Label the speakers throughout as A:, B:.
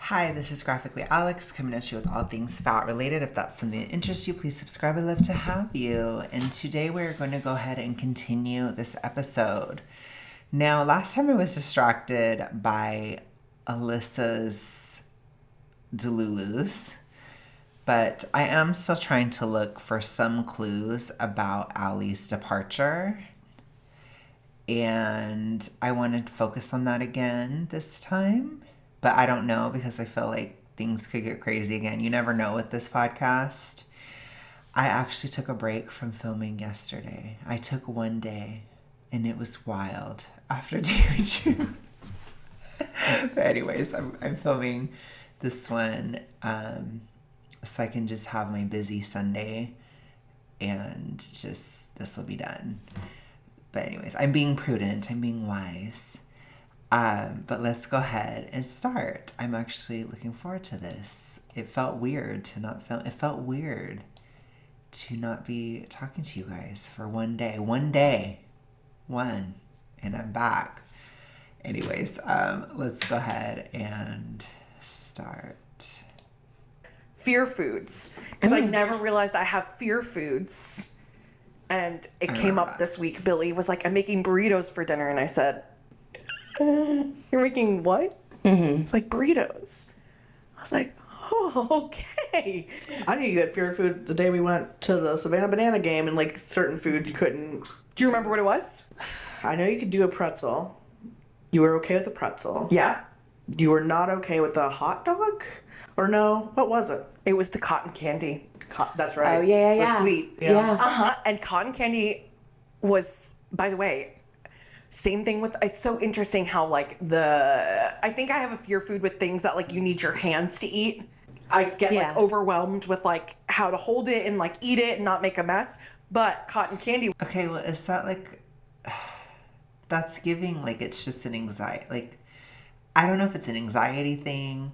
A: Hi, this is Graphically Alex coming at you with all things fat related. If that's something that interests you, please subscribe. I'd love to have you. And today we're going to go ahead and continue this episode. Now, last time I was distracted by Alyssa's delulus, but I am still trying to look for some clues about Alli's departure. And I wanted to focus on that again this time. But I don't know because I feel like things could get crazy again. You never know with this podcast. I actually took a break from filming yesterday. I took one day and it was wild after Daily June. But anyways, I'm filming this one so I can just have my busy Sunday and just this will be done. But anyways, I'm being prudent. I'm being wise. But let's go ahead and start. I'm actually looking forward to this. It felt weird to not film. It felt weird to not be talking to you guys for one day. And I'm back. Anyways, let's go ahead and start.
B: Fear foods. Because I never realized I have fear foods. And it came up this week. Billy was like, I'm making burritos for dinner. And I said, you're making what? Mm-hmm. It's like burritos. I was like, oh, okay.
C: I knew you had fear food the day we went to the Savannah Banana game, and like certain food you couldn't.
B: Do you remember what it was?
C: I know you could do a pretzel. You were okay with the pretzel.
B: Yeah.
C: You were not okay with the hot dog? Or no? What was it?
B: It was the cotton candy.
C: That's right.
D: Oh, yeah.
C: The sweet. Yeah.
B: Uh-huh. And cotton candy was, by the way, same thing with, it's so interesting how like I think I have a fear food with things that like you need your hands to eat. I get like overwhelmed with like how to hold it and like eat it and not make a mess. But cotton candy.
A: Okay, well, is that like, that's giving like it's just an anxiety. Like, I don't know if it's an anxiety thing.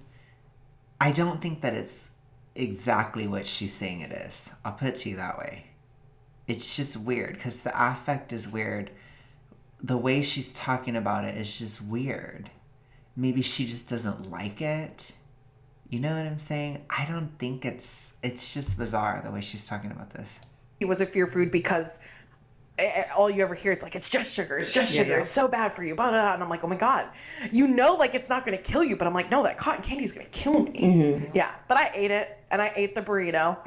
A: I don't think that it's exactly what she's saying it is. I'll put it to you that way. It's just weird because the affect is weird. The way she's talking about it is just weird. Maybe she just doesn't like it. You know what I'm saying? I don't think it's just bizarre the way she's talking about this.
B: It was a fear food because all you ever hear is like, it's just sugar. It's just sugar. Yeah. It's so bad for you. Blah, blah, blah. And I'm like, oh my God. You know, like it's not going to kill you. But I'm like, no, that cotton candy is going to kill me. Mm-hmm. Yeah. But I ate it and I ate the burrito.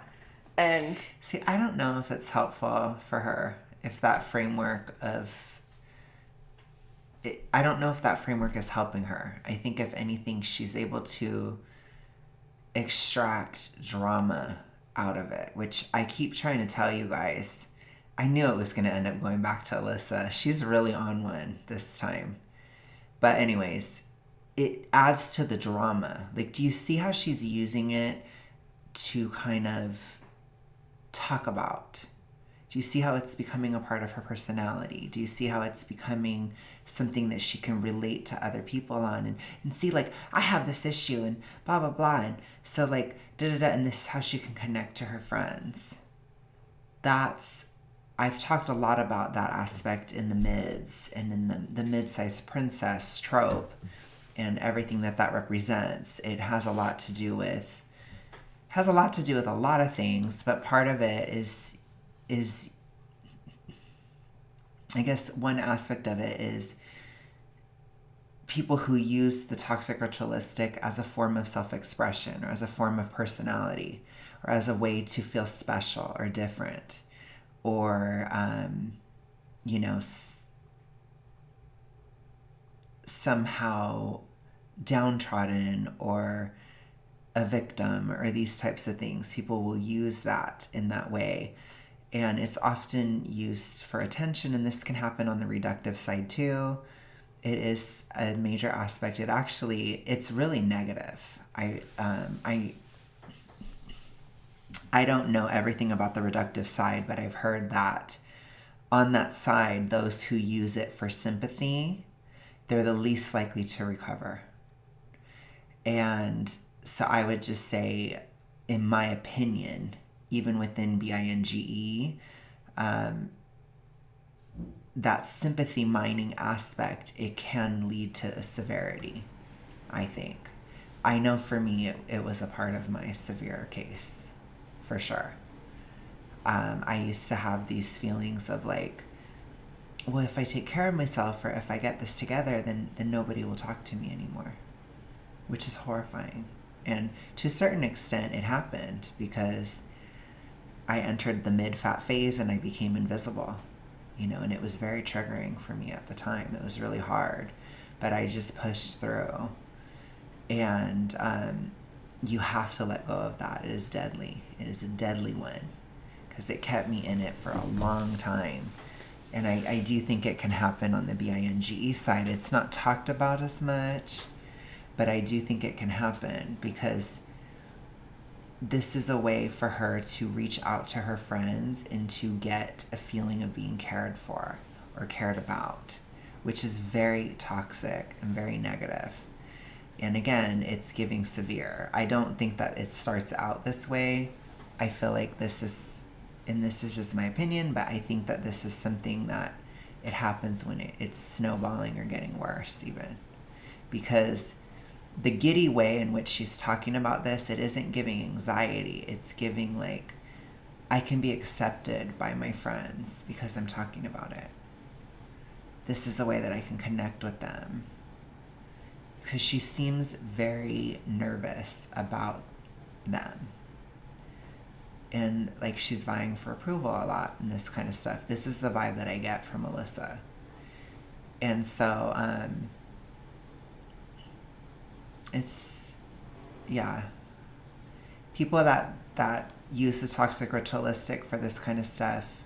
B: And
A: see, I don't know if it's helpful for her. If that framework I don't know if that framework is helping her. I think if anything, she's able to extract drama out of it, which I keep trying to tell you guys. I knew it was going to end up going back to Alyssa. She's really on one this time. But anyways, it adds to the drama. Like, do you see how she's using it to kind of talk about? Do you see how it's becoming a part of her personality? Do you see how it's becoming something that she can relate to other people on and see like, I have this issue and blah, blah, blah. And so like, da-da-da, and this is how she can connect to her friends. I've talked a lot about that aspect in the mids and in the mid-sized princess trope and everything that represents. It has a lot to do with a lot of things, but part of it is I guess one aspect of it is people who use the toxic ritualistic as a form of self-expression or as a form of personality or as a way to feel special or different or, somehow downtrodden or a victim or these types of things. People will use that in that way. And it's often used for attention, and this can happen on the reductive side too. It is a major aspect. It's really negative. I don't know everything about the reductive side, but I've heard that on that side, those who use it for sympathy, they're the least likely to recover. And so I would just say, in my opinion, even within BINGE, that sympathy mining aspect, it can lead to a severity, I think. I know for me, it was a part of my severe case, for sure. I used to have these feelings of like, well, if I take care of myself or if I get this together, then nobody will talk to me anymore, which is horrifying. And to a certain extent, it happened because I entered the mid-fat phase and I became invisible, and it was very triggering for me at the time. It was really hard, but I just pushed through. And you have to let go of that. It is deadly. It is a deadly one because it kept me in it for a long time. And I do think it can happen on the binge side. It's not talked about as much, but I do think it can happen because this is a way for her to reach out to her friends and to get a feeling of being cared for or cared about, which is very toxic and very negative. And again, it's giving severe. I don't think that it starts out this way. I feel like this is just my opinion, but I think that this is something that it happens when it's snowballing or getting worse even. Because the giddy way in which she's talking about this, it isn't giving anxiety. It's giving like, I can be accepted by my friends because I'm talking about it. This is a way that I can connect with them. Because she seems very nervous about them. And like she's vying for approval a lot and this kind of stuff. This is the vibe that I get from Alyssa. And so, it's, yeah. People that use the toxic ritualistic for this kind of stuff,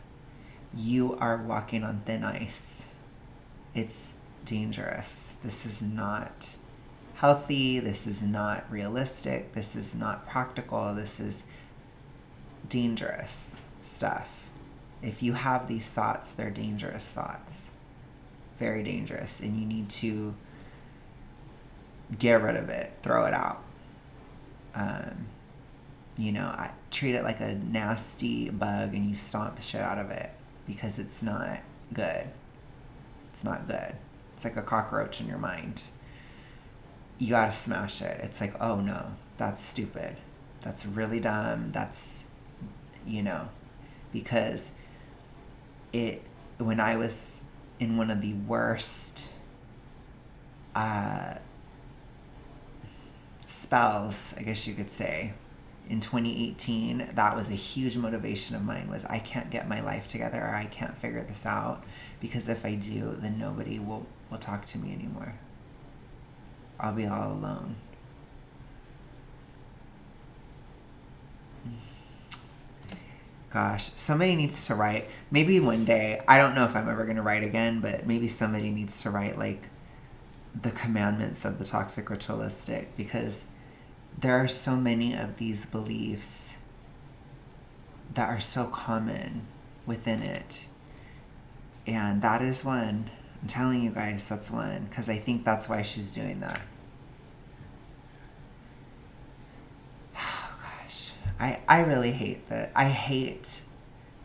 A: you are walking on thin ice. It's dangerous. This is not healthy. This is not realistic. This is not practical. This is dangerous stuff. If you have these thoughts, they're dangerous thoughts. Very dangerous. And you need to get rid of it. Throw it out. I treat it like a nasty bug and you stomp the shit out of it because it's not good. It's not good. It's like a cockroach in your mind. You gotta smash it. It's like, oh no, that's stupid. That's really dumb. That's, because when I was in one of the worst spells, I guess you could say, in 2018, that was a huge motivation of mine, was I can't get my life together, or I can't figure this out, because if I do, then nobody will talk to me anymore. I'll be all alone. Gosh, somebody needs to write, maybe one day, I don't know if I'm ever going to write again, but maybe somebody needs to write like the commandments of the toxic ritualistic, because there are so many of these beliefs that are so common within it. And that is one. I'm telling you guys, that's one, because I think that's why she's doing that. Oh, gosh. I really hate that. I hate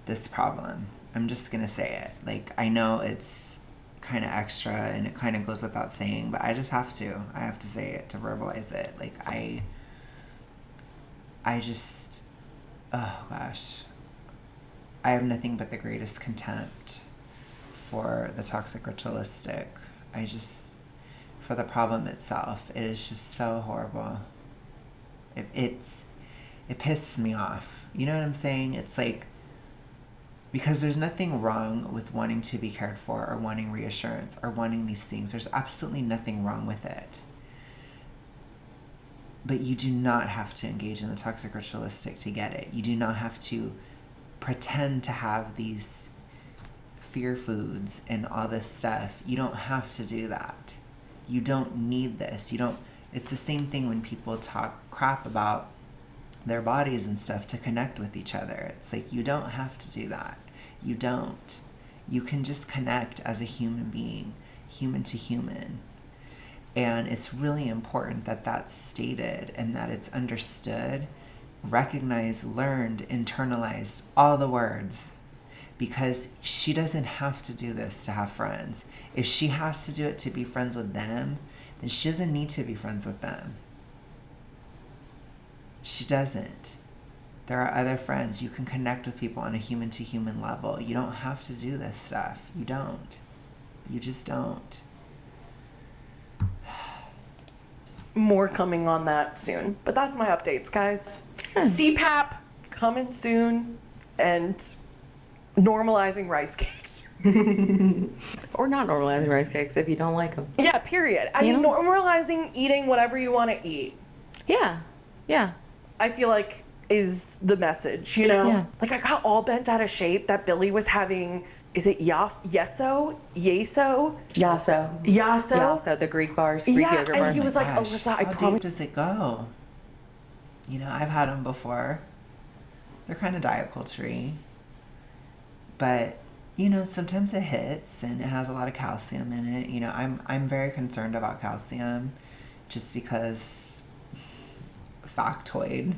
A: this problem. I'm just going to say it. Like, I know it's kind of extra and it kind of goes without saying, but I just have to. I have to say it, to verbalize it. Like, I just, oh gosh. I have nothing but the greatest contempt for the toxic ritualistic. For the problem itself, it is just so horrible. It pisses me off. You know what I'm saying? It's like, because there's nothing wrong with wanting to be cared for or wanting reassurance or wanting these things. There's absolutely nothing wrong with it. But you do not have to engage in the toxic ritualistic to get it. You do not have to pretend to have these fear foods and all this stuff. You don't have to do that. You don't need this. It's the same thing when people talk crap about their bodies and stuff to connect with each other. It's like, you don't have to do that. You don't. You can just connect as a human being, human to human. And it's really important that that's stated and that it's understood, recognized, learned, internalized, all the words. Because she doesn't have to do this to have friends. If she has to do it to be friends with them, then she doesn't need to be friends with them. She doesn't. There are other friends. You can connect with people on a human-to-human level. You don't have to do this stuff. You don't. You just don't.
B: More coming on that soon. But that's my updates, guys. CPAP coming soon, and normalizing rice cakes.
D: Or not normalizing rice cakes if you don't like them.
B: Yeah, period. I mean, normalizing eating whatever you want to eat.
D: Yeah. Yeah.
B: I feel like is the message, you know?
D: Yeah.
B: Like, I got all bent out of shape that Billy was having. Is it Yeso?
D: Yasso, the Greek bars, Greek yogurt
B: and
D: bars.
B: he was like,
A: Gosh,
B: Alyssa, I
A: how
B: promise.
A: deep does it go? You know, I've had them before. They're kind of diet culture-y. But, you know, sometimes it hits and it has a lot of calcium in it. You know, I'm very concerned about calcium just because, factoid,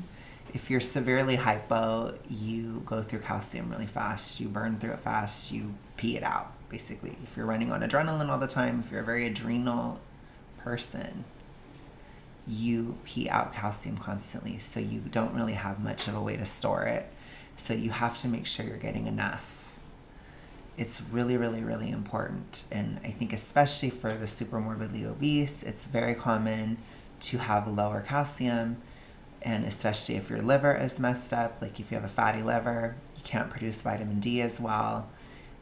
A: if you're severely hypo, you go through calcium really fast. You burn through it fast. You pee it out, basically. If you're running on adrenaline all the time, if you're a very adrenal person, you pee out calcium constantly. So you don't really have much of a way to store it. So you have to make sure you're getting enough. It's really, really, really important. And I think especially for the super morbidly obese, it's very common to have lower calcium. And especially if your liver is messed up, like if you have a fatty liver, you can't produce vitamin D as well.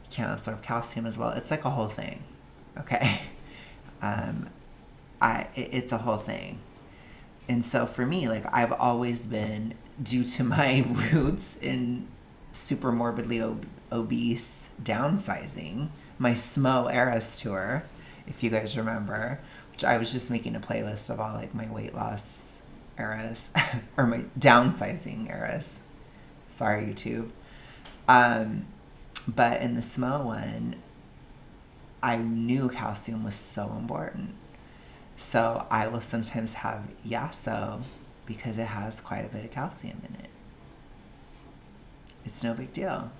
A: You can't absorb calcium as well. It's like a whole thing, okay? It's a whole thing. And so for me, like I've always been, due to my roots in super morbidly obese downsizing, my SMO Eras tour, if you guys remember, which I was just making a playlist of all like my weight loss eras or my downsizing eras. Sorry, YouTube. But in the SMO one, I knew calcium was so important. So I will sometimes have Yasso because it has quite a bit of calcium in it. It's no big deal.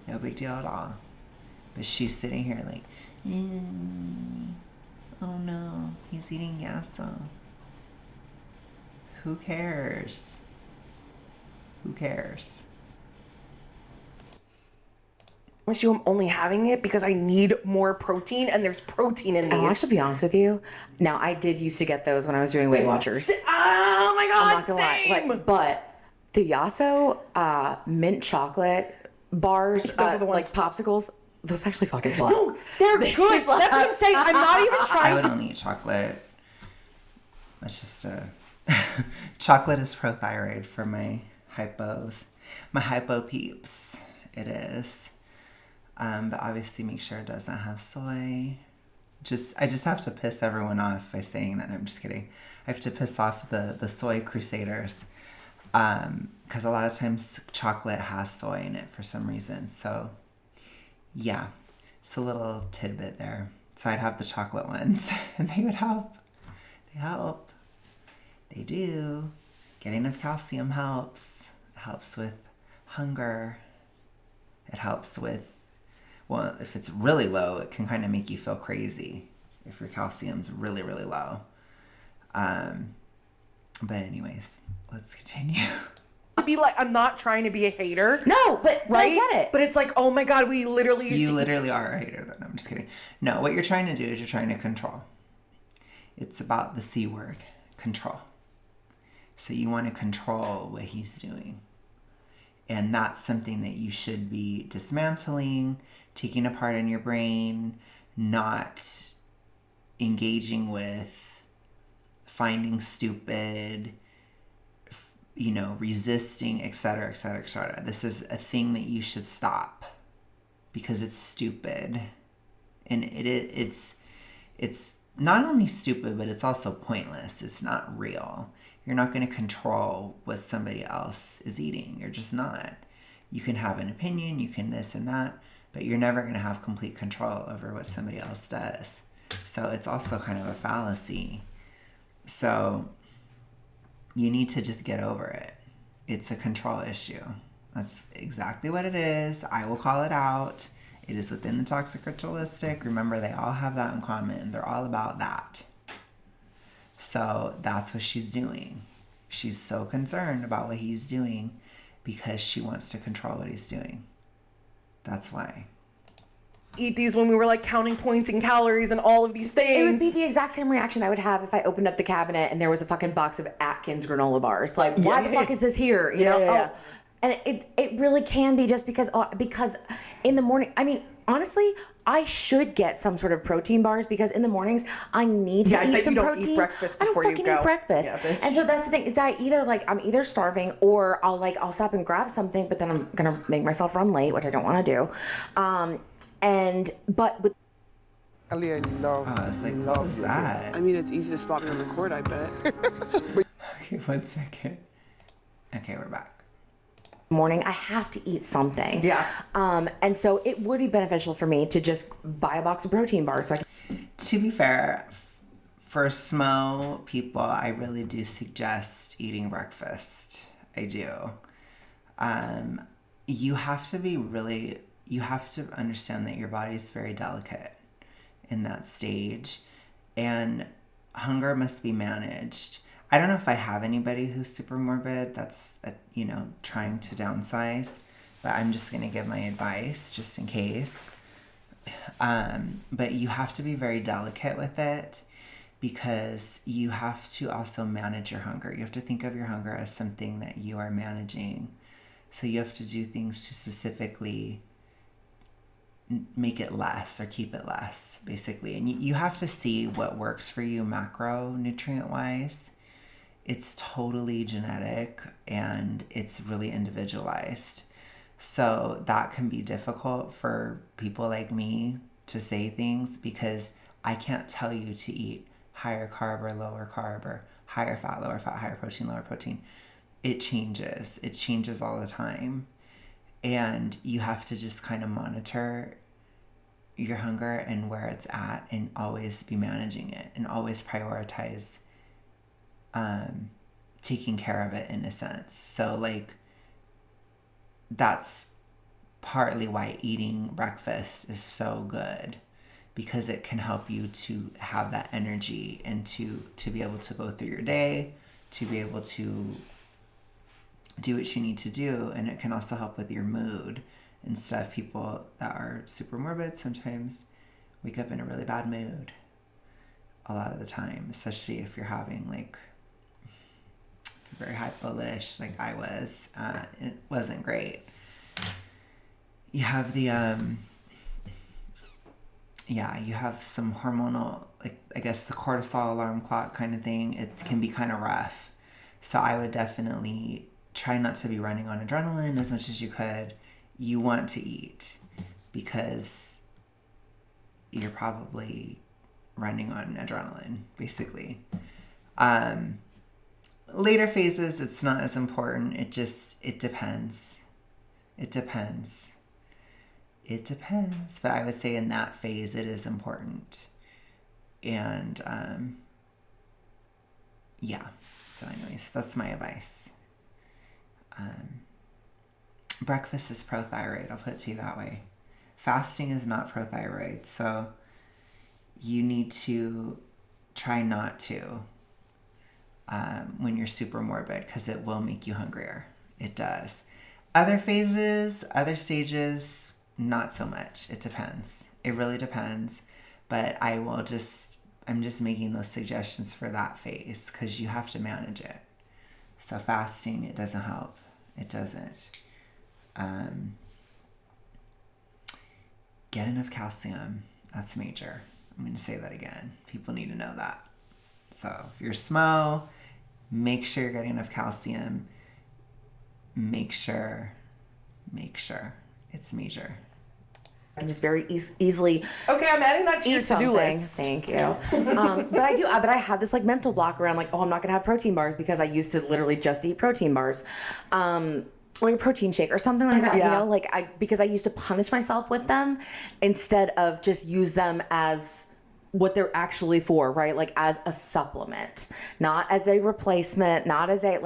A: No big deal at all. But she's sitting here like, oh no, he's eating Yasso. Who cares? Who cares?
B: I'm only having it because I need more protein, and there's protein in these.
D: I'll actually be honest with you. Now, I did used to get those when I was doing Weight Watchers.
B: Oh my god,
D: I'm not gonna
B: same!
D: lie. But the Yasso mint chocolate bars,
B: Those are the ones.
D: like popsicles, those actually fucking slap.
B: No, they're good. That's what I'm saying. I'm not even
A: I
B: trying
A: would
B: to.
A: only eat chocolate. That's just chocolate is prothyroid for my hypos. My hypo peeps. It is. But obviously make sure it doesn't have soy. I just have to piss everyone off by saying that. No, I'm just kidding. I have to piss off the soy crusaders. Because a lot of times chocolate has soy in it for some reason. So yeah, just a little tidbit there. So I'd have the chocolate ones and they would help. They help. They do. Getting enough calcium helps. It helps with hunger. It helps with, well, if it's really low, it can kind of make you feel crazy if your calcium's really, really low. But anyways, let's continue.
B: Be like, I'm not trying to be a hater.
D: No, but
B: Right?
D: I get it.
B: But it's like, oh my god, we literally used
A: You
B: to
A: literally are a hater, though. No, I'm just kidding. No, what you're trying to do is you're trying to control. It's about the C word, control. So you want to control what he's doing. And that's something that you should be dismantling, taking apart in your brain, not engaging with, finding stupid, resisting, etc., etc., etc. This is a thing that you should stop because it's stupid. And it's not only stupid, but it's also pointless. It's not real. You're not going to control what somebody else is eating. You're just not. You can have an opinion, you can this and that, but you're never going to have complete control over what somebody else does. So it's also kind of a fallacy. So you need to just get over it. It's a control issue. That's exactly what it is. I will call it out. It is within the toxic ritualistic. Remember, they all have that in common. They're all about that. So that's what she's doing. She's so concerned about what he's doing because she wants to control what he's doing. That's why.
B: Eat these when we were like counting points and calories and all of these things.
D: It would be the exact same reaction I would have if I opened up the cabinet and there was a fucking box of Atkins granola bars. Like, why the fuck is this here? You know?
C: Yeah.
D: Oh, and it really can be just because in the morning, I mean, honestly, I should get some sort of protein bars because in the mornings I need to eat some protein.
B: Eat breakfast
D: I don't
B: before you
D: fucking
B: go.
D: eat breakfast.
C: Yeah, bitch.
D: And so that's the thing. It's I'm either starving or I'll stop and grab something, but then I'm gonna make myself run late, which I don't want to do. But with
E: Alli, I love.
A: I was like, what was that?
F: I mean, it's easy to spot me on record, I bet.
A: Okay, 1 second. Okay, we're back.
D: morning, I have to eat something.
B: Yeah.
D: And so it would be beneficial for me to just buy a box of protein bars. So I can...
A: To be fair, for SMO people, I really do suggest eating breakfast. I do. You have to understand that your body is very delicate in that stage, and hunger must be managed. I don't know if I have anybody who's super morbid that's, trying to downsize, but I'm just going to give my advice just in case. But you have to be very delicate with it because you have to also manage your hunger. You have to think of your hunger as something that you are managing. So you have to do things to specifically make it less or keep it less, basically. And you have to see what works for you macronutrient wise. It's totally genetic and it's really individualized. So that can be difficult for people like me to say things because I can't tell you to eat higher carb or lower carb or higher fat, lower fat, higher protein, lower protein. It changes. It changes all the time. And you have to just kind of monitor your hunger and where it's at and always be managing it and always prioritize taking care of it in a sense. So that's partly why eating breakfast is so good, because it can help you to have that energy and to be able to go through your day, to be able to do what you need to do. And it can also help with your mood and stuff. People that are super morbid sometimes wake up in a really bad mood a lot of the time, especially if you're having very high bullish like I was. It wasn't great. You have the you have some hormonal, I guess the cortisol alarm clock kind of thing. It can be kind of rough. So I would definitely try not to be running on adrenaline as much as you could. You want to eat because you're probably running on adrenaline, basically. Later phases, it's not as important. It depends. It depends. But I would say in that phase, it is important. And, So anyways, that's my advice. Breakfast is prothyroid. I'll put it to you that way. Fasting is not prothyroid. So you need to try not to when you're super morbid, because it will make you hungrier. It does. Other phases, other stages, not so much. It depends. It really depends. But I'm just making those suggestions for that phase because you have to manage it. So fasting, it doesn't help. It doesn't. Get enough calcium. That's major. I'm going to say that again. People need to know that. So if you're SMO, make sure you're getting enough calcium. Make sure. It's major.
D: I can just very easily
B: Okay, I'm adding that to your
D: eat
B: to-do
D: something.
B: list.
D: Thank you. But I have this mental block around I'm not gonna have protein bars because I used to literally just eat protein bars, like a protein shake or something like that.
B: Yeah.
D: Because I used to punish myself with them instead of just use them as what they're actually for, right? Like as a supplement, not as a replacement, not as a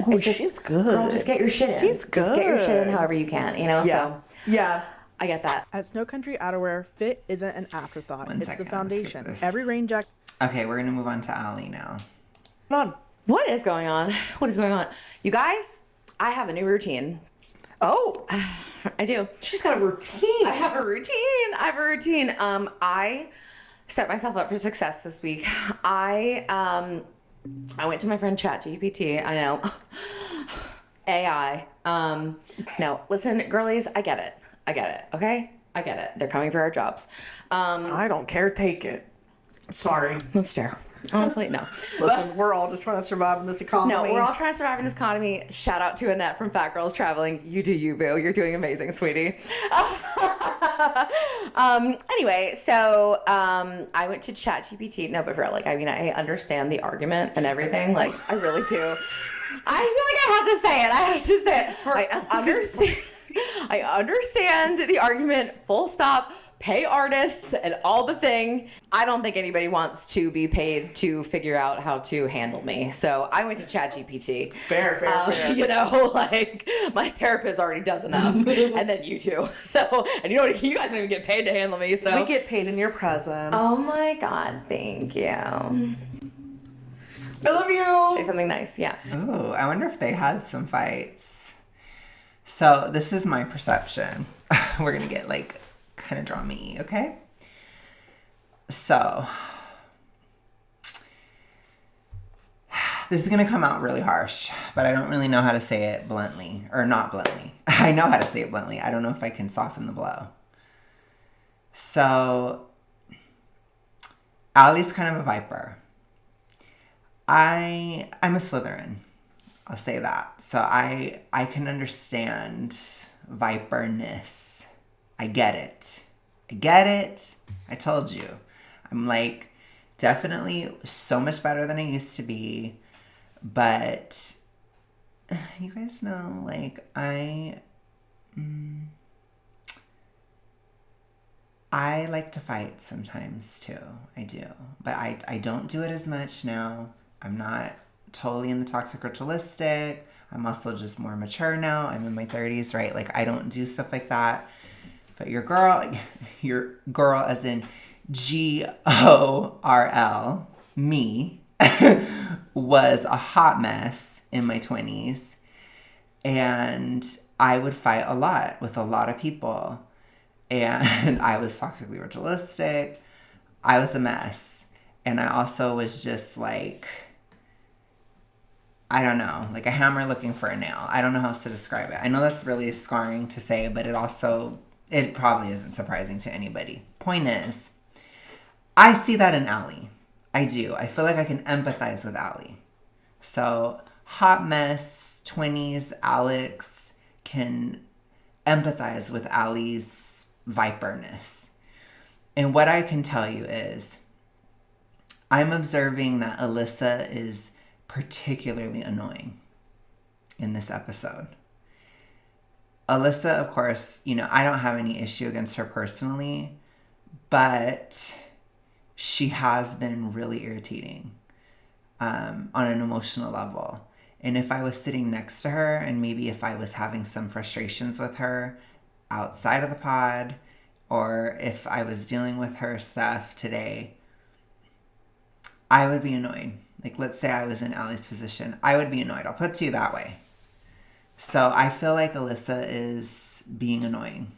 B: Oh, she's good.
D: Girl, just get your shit in.
B: She's
D: Just get your shit in
B: good.
D: however you can,
B: Yeah.
D: So
B: Yeah.
D: I get that.
C: At Snow Country Outerwear, fit isn't an afterthought.
A: One
C: It's
A: second,
C: the
A: let's skip
C: foundation.
A: this.
C: Every rain jacket.
A: Okay, we're going to move on to Alli now.
C: on.
D: What is going on? What is going on? You guys, I have a new routine.
C: Oh,
D: I do.
C: she's got a routine.
D: I have a routine. I set myself up for success this week. I went to my friend ChatGPT. I know. AI. No, listen, girlies, I get it. Okay? I get it. They're coming for our jobs.
C: I don't care. Take it. Sorry.
D: That's fair. Honestly, no.
C: Listen, we're all just trying to survive in this economy.
D: No, we're all trying to survive in this economy. Shout out to Annette from Fat Girls Traveling. You do you, boo. You're doing amazing, sweetie. Anyway, so I went to ChatGPT. No, but for real, like, I mean, I understand the argument and everything. Like, I really do. I feel like I have to say it. I understand. I understand the argument. Full stop. Pay artists and all the thing. I don't think anybody wants to be paid to figure out how to handle me. So I went to ChatGPT.
C: Fair.
D: You know, like, my therapist already does enough, and then you too. So, and you know what? You guys don't even get paid to handle me. So
C: We get paid in your presence.
D: Oh my God! Thank you.
C: I love you.
D: Say something nice. Yeah.
A: Oh, I wonder if they had some fights. So this is my perception. We're gonna get like kind of drama-y, okay? So this is gonna come out really harsh, but I don't really know how to say it bluntly, or not bluntly. I know how to say it bluntly. I don't know if I can soften the blow. So Alli's kind of a viper. I'm a Slytherin. I'll say that. So I can understand viperness. I get it. I told you. I'm like definitely so much better than I used to be. But you guys know, like, I like to fight sometimes too. I do. But I don't do it as much now. I'm not totally in the toxic ritualistic. I'm also just more mature now. I'm in my 30s, right? Like, I don't do stuff like that. But your girl as in GORL, me, was a hot mess in my 20s. And I would fight a lot with a lot of people. And I was toxically ritualistic. I was a mess. And I also was just like, I don't know, like a hammer looking for a nail. I don't know how else to describe it. I know that's really scarring to say, but it probably isn't surprising to anybody. Point is, I see that in Alli. I do. I feel like I can empathize with Alli. So, hot mess, 20s Alex can empathize with Alli's viperness. And what I can tell you is, I'm observing that Alyssa is particularly annoying in this episode. Alyssa, of course, you know, I don't have any issue against her personally, but she has been really irritating on an emotional level. And if I was sitting next to her, and maybe if I was having some frustrations with her outside of the pod, or if I was dealing with her stuff today, I would be annoyed. Like, let's say I was in Alli's position. I would be annoyed. I'll put it to you that way. So I feel like Alyssa is being annoying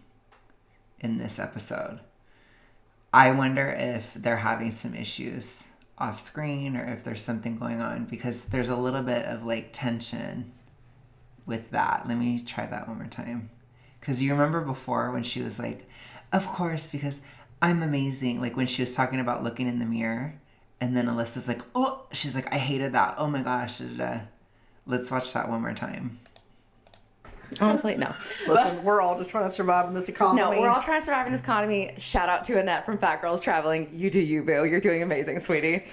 A: in this episode. I wonder if they're having some issues off screen, or if there's something going on, because there's a little bit of like tension with that. Let me try that one more time. Because you remember before when she was like, of course, because I'm amazing. Like when she was talking about looking in the mirror. And then Alyssa's like, oh, she's like, I hated that. Oh my gosh. Let's watch that one more time.
D: Honestly, no.
C: Listen, we're all just trying to survive in this economy.
D: No, we're all trying to survive in this economy. Shout out to Annette from Fat Girls Traveling. You do you, boo. You're doing amazing, sweetie.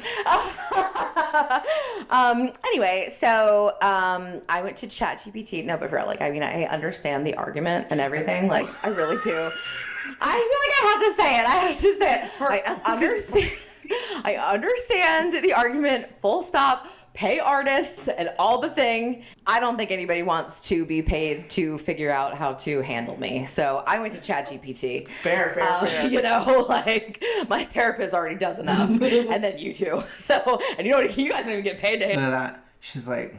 D: Anyway, so I went to ChatGPT. No, but for real, like, I mean, I understand the argument and everything. Like, I really do. I feel like I have to say it. I understand the argument. Full stop. pay artists and all the thing. I don't think anybody wants to be paid to figure out how to handle me. So I went to ChatGPT.
C: Fair.
D: You know, like my therapist already does enough, and then you too. So, and you know what? You guys don't even get paid to.
A: Look at that. She's like.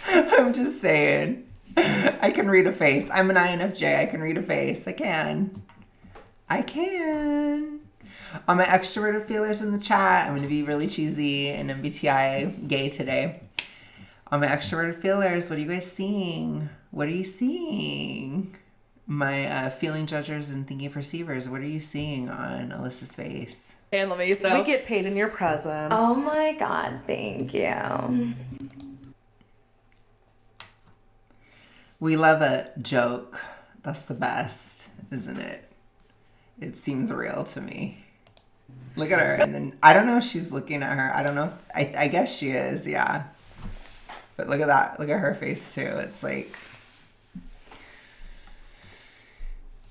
A: I'm just saying. I can read a face. I'm an INFJ. I can read a face. I can. On my extroverted feelers in the chat, I'm going to be really cheesy and MBTI gay today. On my extroverted feelers, what are you guys seeing? What are you seeing? My feeling judgers and thinking perceivers, what are you seeing on Alyssa's face?
D: Handle me. So
C: We get paid in your presence.
D: Oh my God, thank you.
A: We love a joke. That's the best, isn't it? It seems real to me. Look at her. And then, I don't know if she's looking at her. I don't know if, I guess she is, yeah. But look at that. Look at her face, too. It's like...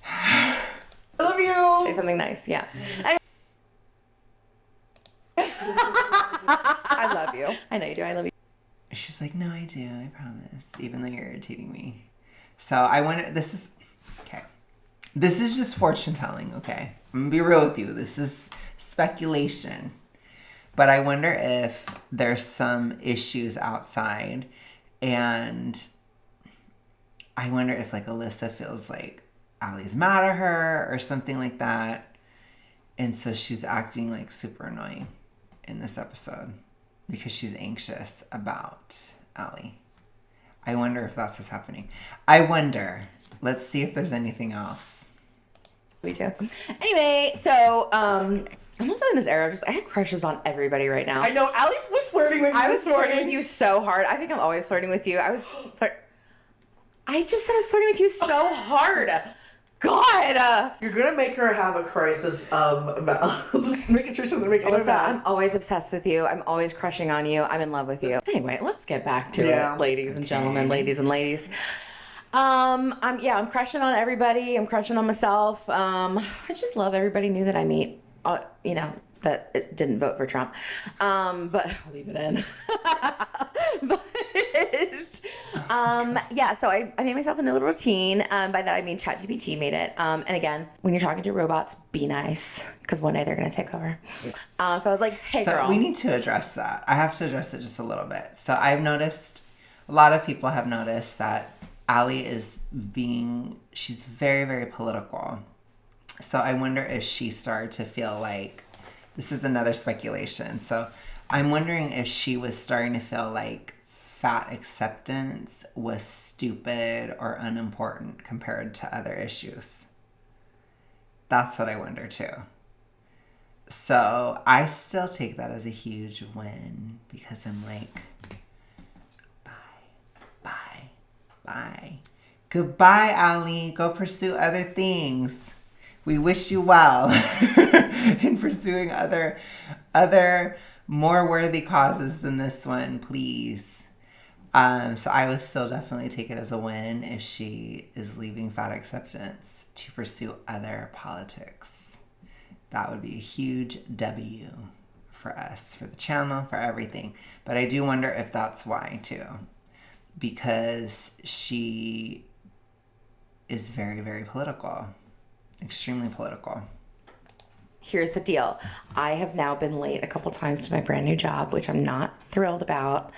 C: I love you.
D: Say something nice, yeah.
B: I love you.
D: I know you do. I love you.
A: She's like, no, I do. I promise. Even though you're irritating me. So I wonder, this is, okay. This is just fortune telling, okay? I'm going to be real with you. This is speculation. But I wonder if there's some issues outside. And I wonder if like Alyssa feels like Alli's mad at her or something like that. And so she's acting like super annoying in this episode because she's anxious about Alli. I wonder if that's what's happening. I wonder. Let's see if there's anything else.
D: Me too. Anyway, so I'm also in this era. I have crushes on everybody right now.
C: I know. Alli was flirting with me.
D: I was flirting with you so hard. I think I'm always flirting with you. I just said I was flirting with you so hard. God.
C: You're gonna make her have a crisis of making sure something make
D: Alyssa,
C: bad.
D: I'm always obsessed with you. I'm always crushing on you. I'm in love with you. Anyway, let's get back to it, ladies and gentlemen, ladies and ladies. I'm crushing on everybody. I'm crushing on myself. I just love everybody new that I meet. That it didn't vote for Trump. But I'll leave it in. So I made myself a new little routine. By that I mean ChatGPT made it. And again, when you're talking to robots, be nice, because one day they're gonna take over. So I was like, hey,
A: so
D: girl.
A: We need to address that. I have to address it just a little bit. So I've noticed, a lot of people have noticed that Alli she's very, very political. So I wonder if she started to feel like, this is another speculation. So I'm wondering if she was starting to feel like fat acceptance was stupid or unimportant compared to other issues. That's what I wonder too. So I still take that as a huge win because I'm like, bye. Goodbye, Alli. Go pursue other things. We wish you well in pursuing other more worthy causes than this one, please. So I would still definitely take it as a win if she is leaving fat acceptance to pursue other politics. That would be a huge W for us, for the channel, for everything. But I do wonder if that's why too, because she is very, very political. Extremely political.
D: Here's the deal. I have now been late a couple times to my brand new job, which I'm not thrilled about.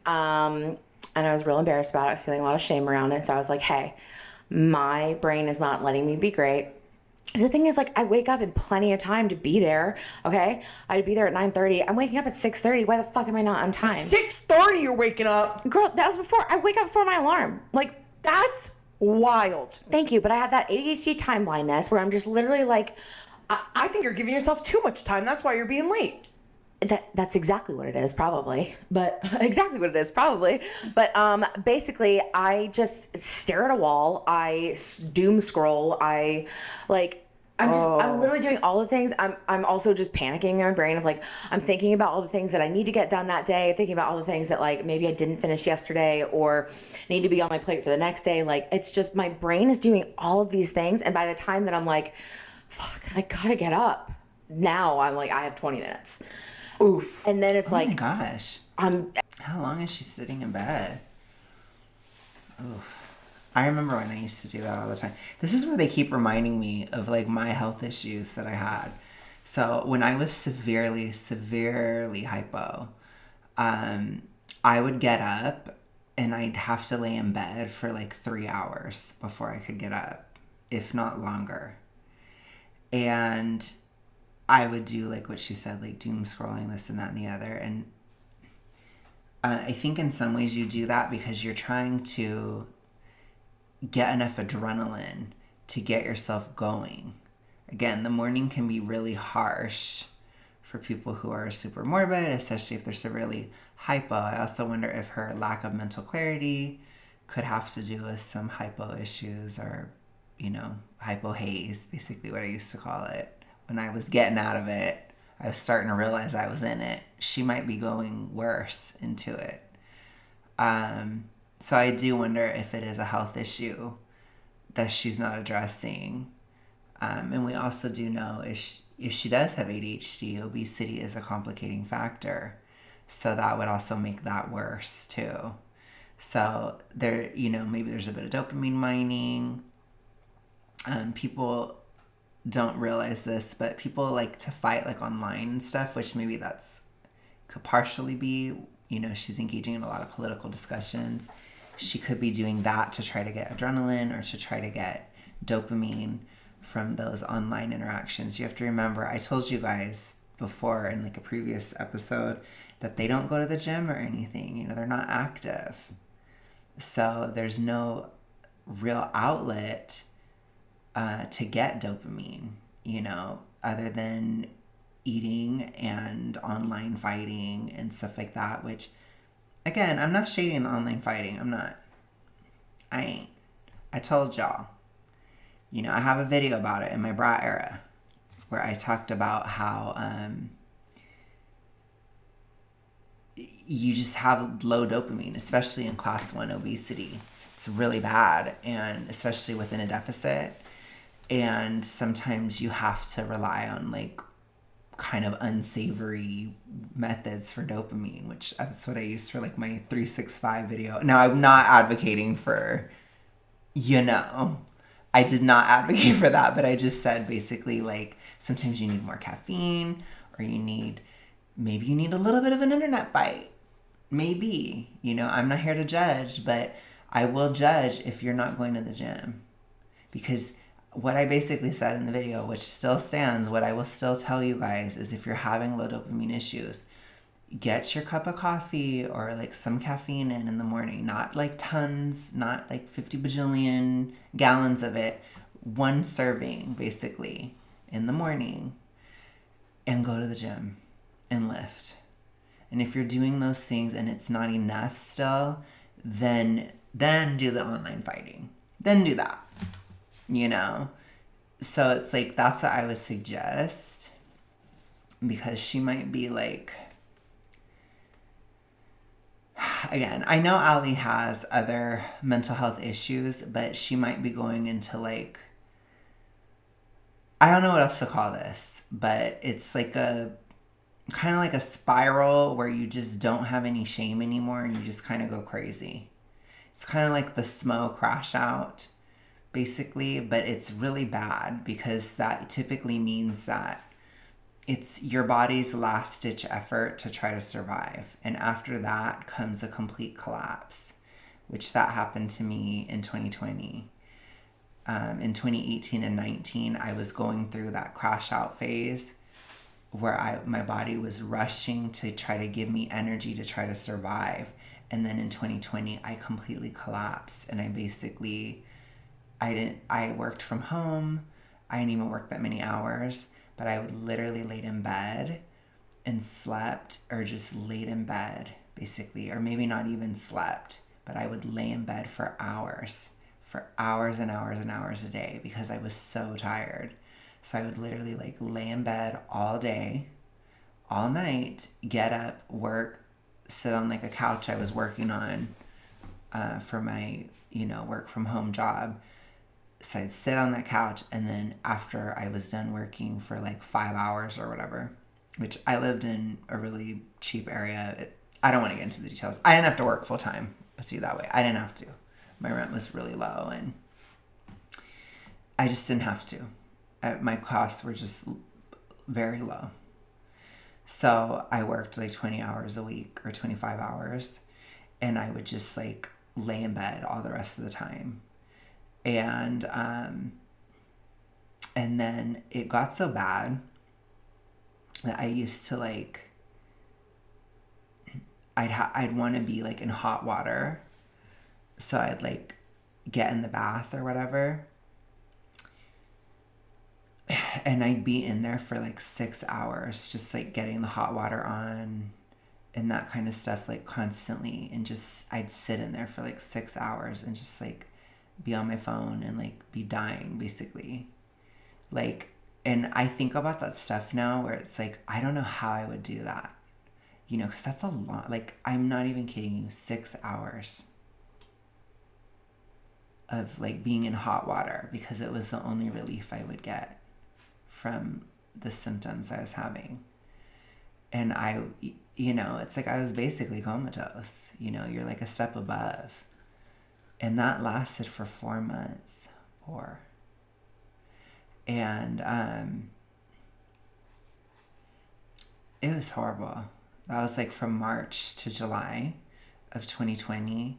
D: And I was real embarrassed about it. I was feeling a lot of shame around it. So I was like, hey, my brain is not letting me be great. The thing is, like, I wake up in plenty of time to be there, okay? I'd be there at 9:30. I'm waking up at 6:30. Why the fuck am I not on time?
C: 6:30 you're waking up.
D: Girl, that was before. I wake up before my alarm. Like,
C: That's wild.
D: thank you. But I have that ADHD time blindness where I'm just literally like...
C: I think you're giving yourself too much time. That's why you're being late.
D: That's exactly what it is, probably. But basically, I just stare at a wall. I doom scroll. I'm literally doing all the things. I'm also just panicking in my brain of like, I'm thinking about all the things that I need to get done that day, thinking about all the things that like maybe I didn't finish yesterday or need to be on my plate for the next day. Like, it's just, my brain is doing all of these things. And by the time that I'm like, fuck, I gotta get up. Now I'm like, I have 20 minutes.
B: Oof.
D: And then it's
A: Oh my
D: like,
A: gosh.
D: I'm
A: How long is she sitting in bed? Oof. I remember when I used to do that all the time. This is where they keep reminding me of like my health issues that I had. So when I was severely hypo, I would get up and I'd have to lay in bed for like 3 hours before I could get up, if not longer. And I would do like what she said, like doom scrolling, this and that and the other. And I think in some ways you do that because you're trying to get enough adrenaline to get yourself going. Again, the morning can be really harsh for people who are super morbid, especially if they're severely hypo. I also wonder if her lack of mental clarity could have to do with some hypo issues or, hypo haze, basically what I used to call it. When I was getting out of it, I was starting to realize I was in it. She might be going worse into it. So I do wonder if it is a health issue that she's not addressing. And we also do know if she does have ADHD, obesity is a complicating factor. So that would also make that worse too. So there, maybe there's a bit of dopamine mining. People don't realize this, but people like to fight like online and stuff, which maybe that's could partially be, she's engaging in a lot of political discussions. She could be doing that to try to get adrenaline or to try to get dopamine from those online interactions. You have to remember, I told you guys before in like a previous episode that they don't go to the gym or anything, they're not active. So there's no real outlet to get dopamine, other than eating and online fighting and stuff like that, which, again, I'm not shading the online fighting. I ain't. I told y'all. I have a video about it in my bra era where I talked about how you just have low dopamine, especially in class 1 obesity. It's really bad, and especially within a deficit. And sometimes you have to rely on like kind of unsavory methods for dopamine, which that's what I used for like my 365 video. Now, I'm not advocating for, I did not advocate for that, but I just said basically like sometimes you need more caffeine or maybe you need a little bit of an internet fight. Maybe, I'm not here to judge, but I will judge if you're not going to the gym. Because what I basically said in the video, which still stands, what I will still tell you guys is if you're having low dopamine issues, get your cup of coffee or like some caffeine in the morning. Not like tons, not like 50 bajillion gallons of it. One serving, basically, in the morning. And go to the gym and lift. And if you're doing those things and it's not enough still, then do the online fighting. Then do that. So it's like, that's what I would suggest, because she might be like, again, I know Alli has other mental health issues, but she might be going into like, I don't know what else to call this, but it's like a kind of like a spiral where you just don't have any shame anymore and you just kind of go crazy. It's kind of like the SMO crash out, basically, but it's really bad because that typically means that it's your body's last ditch effort to try to survive. And after that comes a complete collapse, which that happened to me in 2020. In 2018 and 19, I was going through that crash out phase where my body was rushing to try to give me energy to try to survive. And then in 2020, I completely collapsed. And I worked from home. I didn't even work that many hours, but I would literally laid in bed and slept, or just laid in bed, basically, or maybe not even slept, but I would lay in bed for hours and hours and hours a day because I was so tired. So I would literally like lay in bed all day, all night, get up, work, sit on like a couch I was working on for my, work from home job. So I'd sit on that couch, and then after I was done working for like 5 hours or whatever, which I lived in a really cheap area. I don't want to get into the details. I didn't have to work full time. Let's do it that way. I didn't have to. My rent was really low, and I just didn't have to. My costs were just very low. So I worked like 20 hours a week or 25 hours, and I would just like lay in bed all the rest of the time. And then it got so bad that I used to like, I'd want to be like in hot water. So I'd like get in the bath or whatever. And I'd be in there for like 6 hours, just like getting the hot water on and that kind of stuff, like constantly. And just, I'd sit in there for like 6 hours and just like be on my phone and like be dying basically. Like, and I think about that stuff now where it's like, I don't know how I would do that, you know, because that's a lot. Like, I'm not even kidding you, 6 hours of like being in hot water because it was the only relief I would get from the symptoms I was having. And I, you know, it's like I was basically comatose, you know, you're like a step above. And that lasted for 4 months. And it was horrible. That was like from March to July of 2020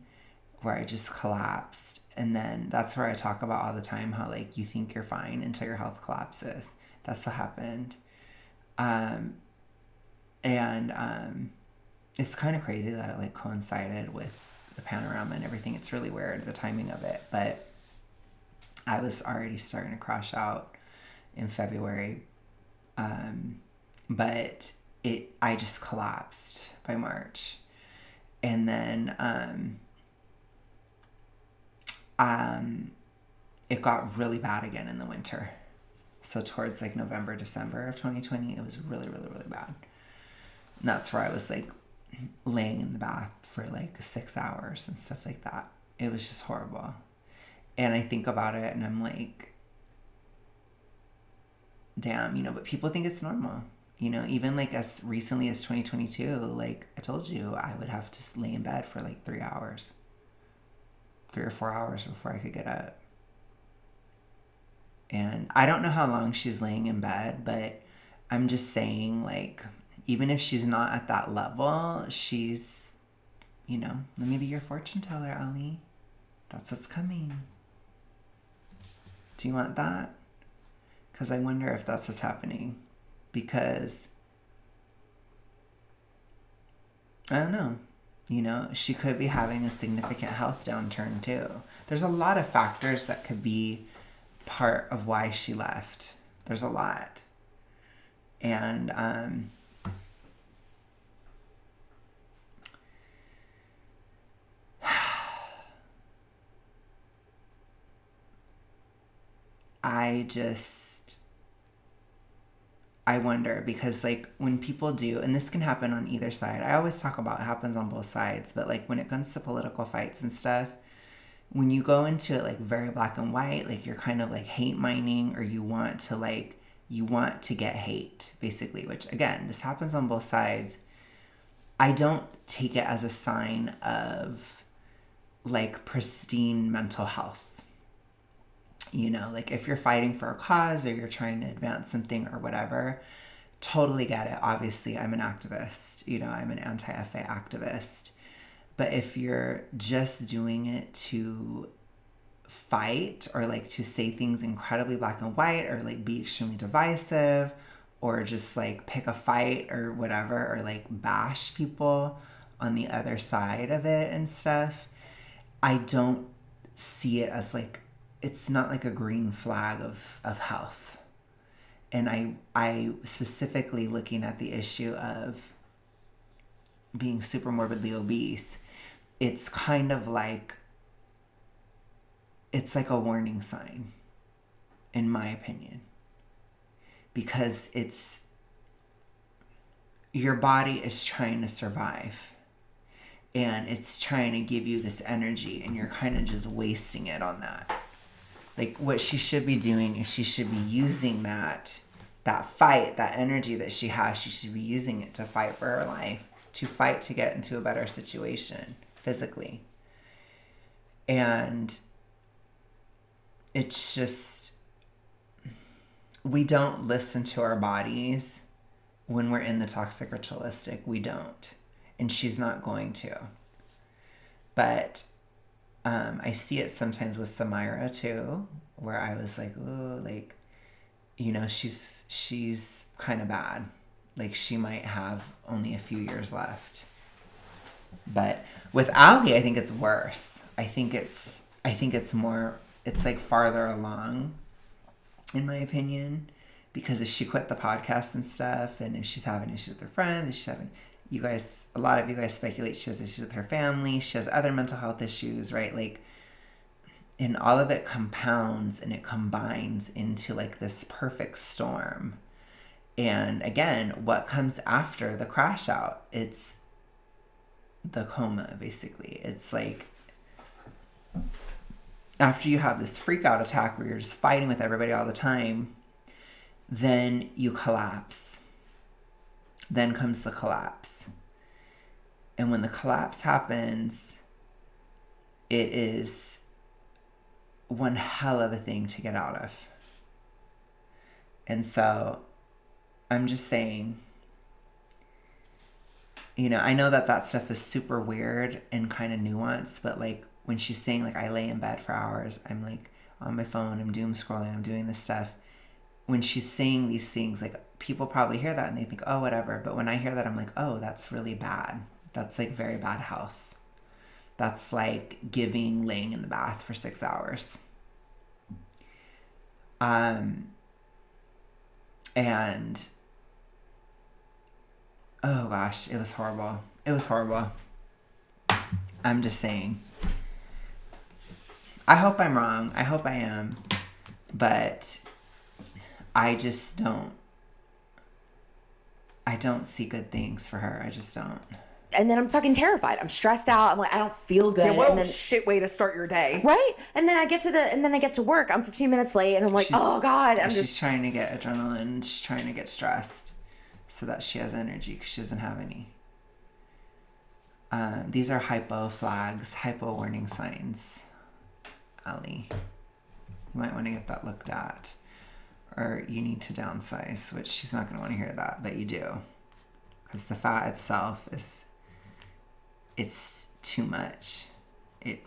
A: where I just collapsed. And then that's where I talk about all the time how like you think you're fine until your health collapses. That's what happened. It's kind of crazy that it like coincided with the panorama and everything. It's really weird, the timing of it. But I was already starting to crash out in February. But I just collapsed by March. And then it got really bad again in the winter. So towards like November, December of 2020, it was really, really, really bad. And that's where I was like laying in the bath for like 6 hours and stuff like that. It was just horrible. And I think about it and I'm like, damn, you know, but people think it's normal. You know, even like as recently as 2022, like I told you, I would have to lay in bed for like 3 hours. 3 or 4 hours before I could get up. And I don't know how long she's laying in bed, but I'm just saying, like, even if she's not at that level, she's, you know, let me be your fortune teller, Alli. That's what's coming. Do you want that? Because I wonder if that's what's happening. Because, I don't know. You know, she could be having a significant health downturn too. There's a lot of factors that could be part of why she left. There's a lot. And I wonder because like when people do, and this can happen on either side. I always talk about it happens on both sides, but like when it comes to political fights and stuff, when you go into it like very black and white, like you're kind of like hate mining, or you want to get hate basically, which again, this happens on both sides. I don't take it as a sign of like pristine mental health. You know, like if you're fighting for a cause or you're trying to advance something or whatever, totally get it. Obviously, I'm an activist. You know, I'm an anti-FA activist. But if you're just doing it to fight or like to say things incredibly black and white or like be extremely divisive or just like pick a fight or whatever or like bash people on the other side of it and stuff, I don't see it as like, it's not like a green flag of health. And I specifically looking at the issue of being super morbidly obese, it's kind of like, it's like a warning sign, in my opinion. Because it's, your body is trying to survive. And it's trying to give you this energy and you're kind of just wasting it on that. Like, what she should be doing is she should be using that fight, that energy that she has, she should be using it to fight for her life, to fight to get into a better situation physically. And it's just, we don't listen to our bodies when we're in the toxic ritualistic. We don't. And she's not going to. But I see it sometimes with Samira too, where I was like, ooh, like, you know, she's kind of bad. Like, she might have only a few years left. But with Alli, I think it's worse. I think it's more, it's like farther along, in my opinion, because if she quit the podcast and stuff, and if she's having issues with her friends, if she's having, a lot of you guys speculate she has issues with her family, she has other mental health issues, right? Like, and all of it compounds and it combines into like this perfect storm. And again, what comes after the crash out? It's the coma, basically. It's like, after you have this freak out attack where you're just fighting with everybody all the time, then you collapse. Then comes the collapse. And when the collapse happens, it is one hell of a thing to get out of. And so I'm just saying, you know, I know that stuff is super weird and kind of nuanced, but like when she's saying like, I lay in bed for hours, I'm like on my phone, I'm doom scrolling, I'm doing this stuff. When she's saying these things, like, people probably hear that and they think, oh, whatever. But when I hear that, I'm like, oh, that's really bad. That's like very bad health. That's like laying in the bath for 6 hours. And oh gosh, it was horrible. It was horrible. I'm just saying. I hope I'm wrong. I hope I am. But I just don't see good things for her. I just don't.
D: And then I'm fucking terrified. I'm stressed out. I'm like, I don't feel good.
B: Yeah, what
D: and
B: a
D: then,
B: shit way to start your day.
D: right? And then I get to work. I'm 15 minutes late, and I'm like, oh God.
A: She's trying to get adrenaline. She's trying to get stressed so that she has energy because she doesn't have any. These are hypo flags, hypo warning signs, Alli. You might want to get that looked at. Or you need to downsize, which she's not going to want to hear that, but you do. Because the fat itself it's too much. It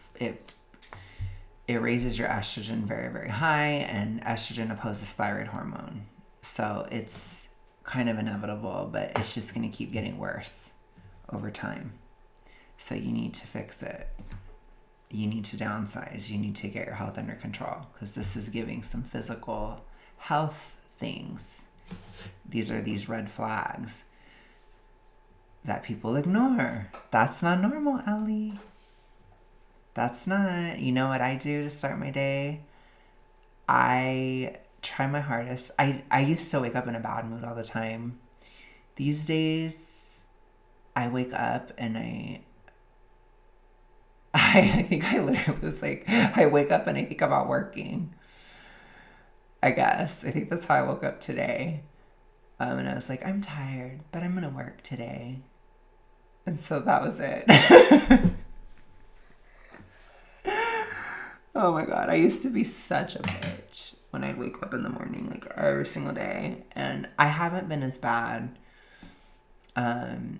A: raises your estrogen very, very high, and estrogen opposes thyroid hormone. So it's kind of inevitable, but it's just going to keep getting worse over time. So you need to fix it. You need to downsize. You need to get your health under control, because this is giving some physical health things. These are these red flags that people ignore. That's not normal, Alli. That's not. You know what I do to start my day? I try my hardest. I used to wake up in a bad mood all the time. These days, I wake up and I think I literally was like, I wake up and I think about working. I guess. I think that's how I woke up today. And I was like, I'm tired, but I'm going to work today. And so that was it. Oh my God. I used to be such a bitch when I'd wake up in the morning, like every single day. And I haven't been as bad. And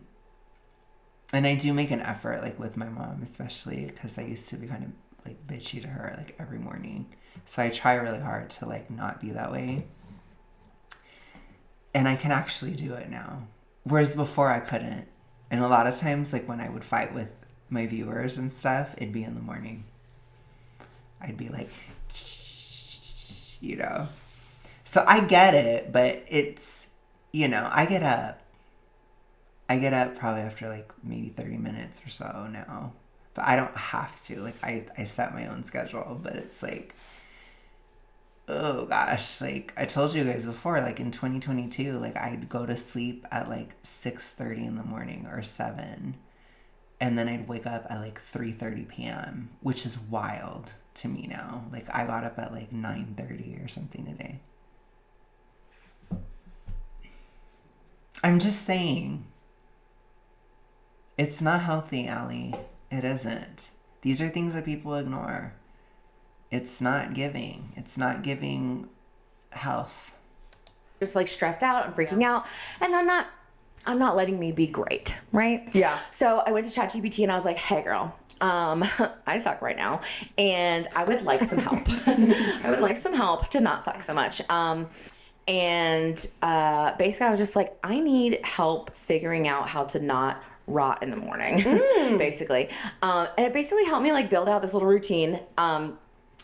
A: I do make an effort, like with my mom, especially because I used to be kind of like bitchy to her like every morning. So I try really hard to like not be that way. And I can actually do it now. Whereas before I couldn't. And a lot of times, like when I would fight with my viewers and stuff, it'd be in the morning. I'd be like, you know. So I get it, but it's, you know, I get up probably after like maybe 30 minutes or so now. But I don't have to. Like I set my own schedule, but it's like, oh gosh, like I told you guys before, like in 2022, like I'd go to sleep at like 6:30 in the morning or 7, and then I'd wake up at like 3:30 p.m., which is wild to me now. Like, I got up at like 9:30 or something today. I'm just saying. It's not healthy, Alli. It isn't. These are things that people ignore. It's not giving. It's not giving health.
D: Just like stressed out and freaking out, and I'm not letting me be great, right?
B: Yeah.
D: So I went to ChatGPT and I was like, hey girl, I suck right now and I would like some help. I would like some help to not suck so much. Basically I was just like, I need help figuring out how to not rot in the morning, basically. And it basically helped me like build out this little routine.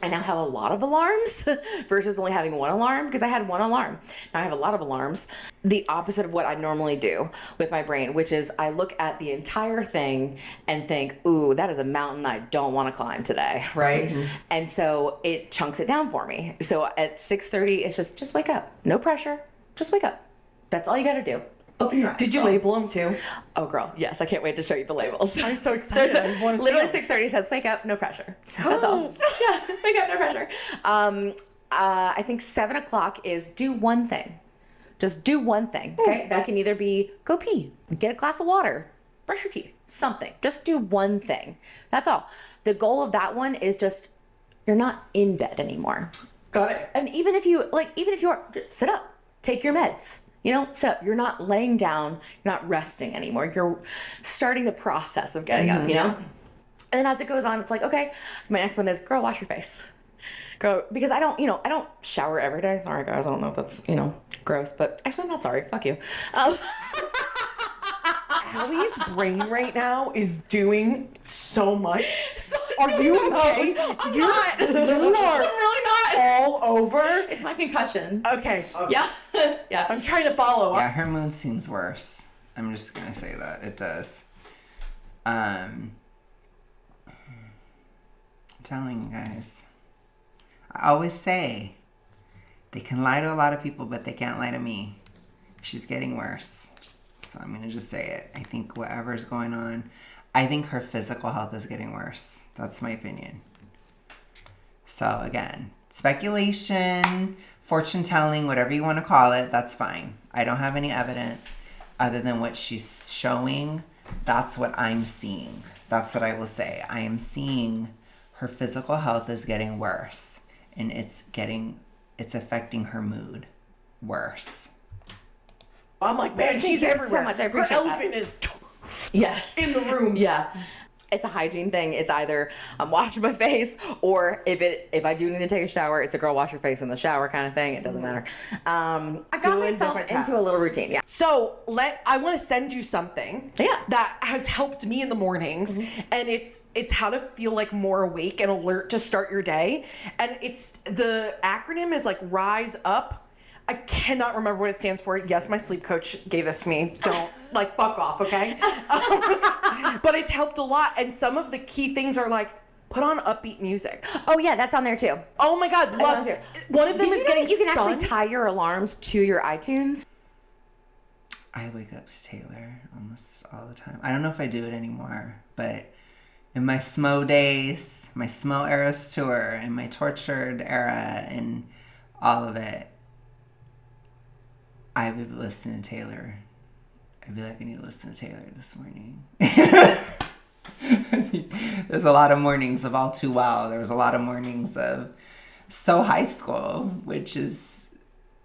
D: I now have a lot of alarms versus only having one alarm, because I had one alarm. Now I have a lot of alarms. The opposite of what I normally do with my brain, which is I look at the entire thing and think, ooh, that is a mountain I don't want to climb today, right? Mm-hmm. And so it chunks it down for me. So at 6:30, it's just wake up. No pressure. Just wake up. That's all you got to do. Open your eyes.
B: Did you label them too?
D: Oh, girl, yes. I can't wait to show you the labels.
B: I'm so excited.
D: There's literally 6:30 says, wake up, no pressure. That's all. Yeah, wake up, no pressure. I think 7 o'clock is do one thing. Just do one thing, okay? That can either be go pee, get a glass of water, brush your teeth, something. Just do one thing. That's all. The goal of that one is just, you're not in bed anymore.
B: Got it.
D: And even if you are, sit up, take your meds. You know, sit up. You're not laying down. You're not resting anymore. You're starting the process of getting up, you know? And then as it goes on, it's like, okay, my next one is, girl, wash your face. Girl, because I don't shower every day. Sorry, guys. I don't know if that's, gross, but actually, I'm not sorry. Fuck you.
B: Allie's brain right now is doing so much.
D: So
B: Are you okay?
D: You are
B: I'm really not all over.
D: It's my concussion.
B: Okay.
D: Yeah. Yeah.
B: I'm trying to follow.
A: Yeah, her mood seems worse. I'm just gonna say that. It does. I'm telling you guys. I always say they can lie to a lot of people, but they can't lie to me. She's getting worse. So I'm going to just say it. I think whatever's going on, I think her physical health is getting worse. That's my opinion. So again, speculation, fortune telling, whatever you want to call it, that's fine. I don't have any evidence other than what she's showing. That's what I'm seeing. That's what I will say. I am seeing her physical health is getting worse, and it's affecting her mood worse.
B: I'm like, man, she's
D: you
B: everywhere.
D: so much. I appreciate
B: Her
D: that.
B: elephant is
D: Yes.
B: in the room.
D: Yeah. It's a hygiene thing. It's either I'm washing my face, or if I do need to take a shower, it's a girl wash your face in the shower kind of thing. It doesn't matter. I got
B: Doing
D: myself
B: different
D: into a little routine. Yeah.
B: So I want to send you something
D: Yeah.
B: that has helped me in the mornings, and it's how to feel like more awake and alert to start your day. And the acronym is like Rise Up. I cannot remember what it stands for. Yes, my sleep coach gave this to me. Don't fuck off, okay? But it's helped a lot, and some of the key things are like, put on upbeat music.
D: Oh yeah, that's on there too.
B: Oh my God, love
D: it.
B: One of them
D: Did
B: is
D: you know
B: getting
D: that you can
B: sun.
D: actually tie your alarms to your iTunes?
A: I wake up to Taylor almost all the time. I don't know if I do it anymore, but in my SMO days, my SMO Eras tour, and my tortured era, and all of it, I would listen to Taylor. I'd be like, I need to listen to Taylor this morning. There's a lot of mornings of All Too Well. There was a lot of mornings of So High School, which is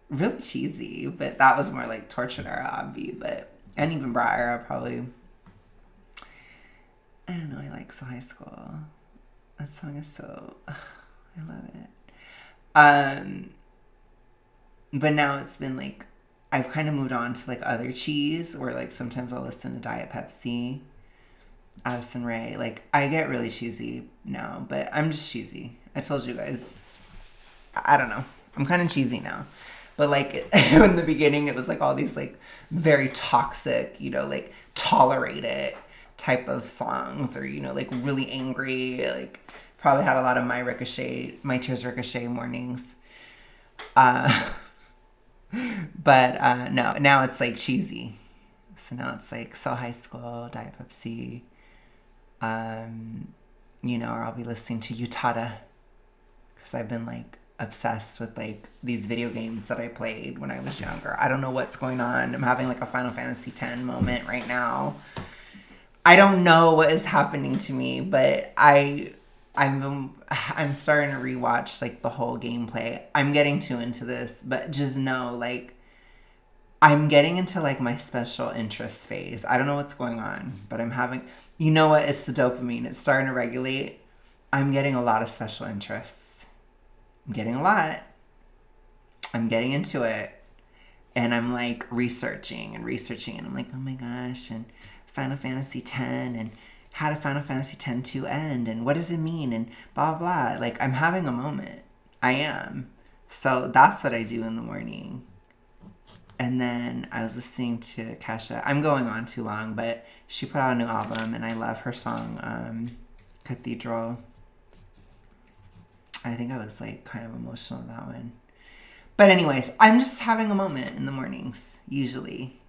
A: really cheesy, but that was more like tortured era, obvi. And even Bra era, probably. I don't know. I like So High School. That song is so. I love it. But now it's been like, I've kind of moved on to like other cheese, or like sometimes I'll listen to Diet Pepsi, Addison Rae. Like, I get really cheesy now, but I'm just cheesy. I told you guys. I don't know. I'm kind of cheesy now. But like in the beginning, it was like all these like very toxic, like tolerate it type of songs, or, like really angry, like probably had a lot of My Tears Ricochet mornings. But no, now it's like cheesy. So now it's like So High School, Diet Pepsi, or I'll be listening to Utada because I've been like obsessed with like these video games that I played when I was younger. I don't know what's going on. I'm having like a Final Fantasy X moment right now. I don't know what is happening to me, but I'm starting to rewatch like the whole gameplay. I'm getting too into this, but just know like I'm getting into like my special interest phase. I don't know what's going on, but I'm having, you know what? It's the dopamine. It's starting to regulate. I'm getting a lot of special interests. I'm getting a lot. I'm getting into it. And I'm like researching. And I'm like, oh my gosh. And Final Fantasy X. And how did Final Fantasy X-2 end? And what does it mean? And blah, blah. Like, I'm having a moment. I am. So that's what I do in the morning. And then I was listening to Kesha. I'm going on too long, but she put out a new album. And I love her song, Cathedral. I think I was like kind of emotional with that one. But anyways, I'm just having a moment in the mornings, usually.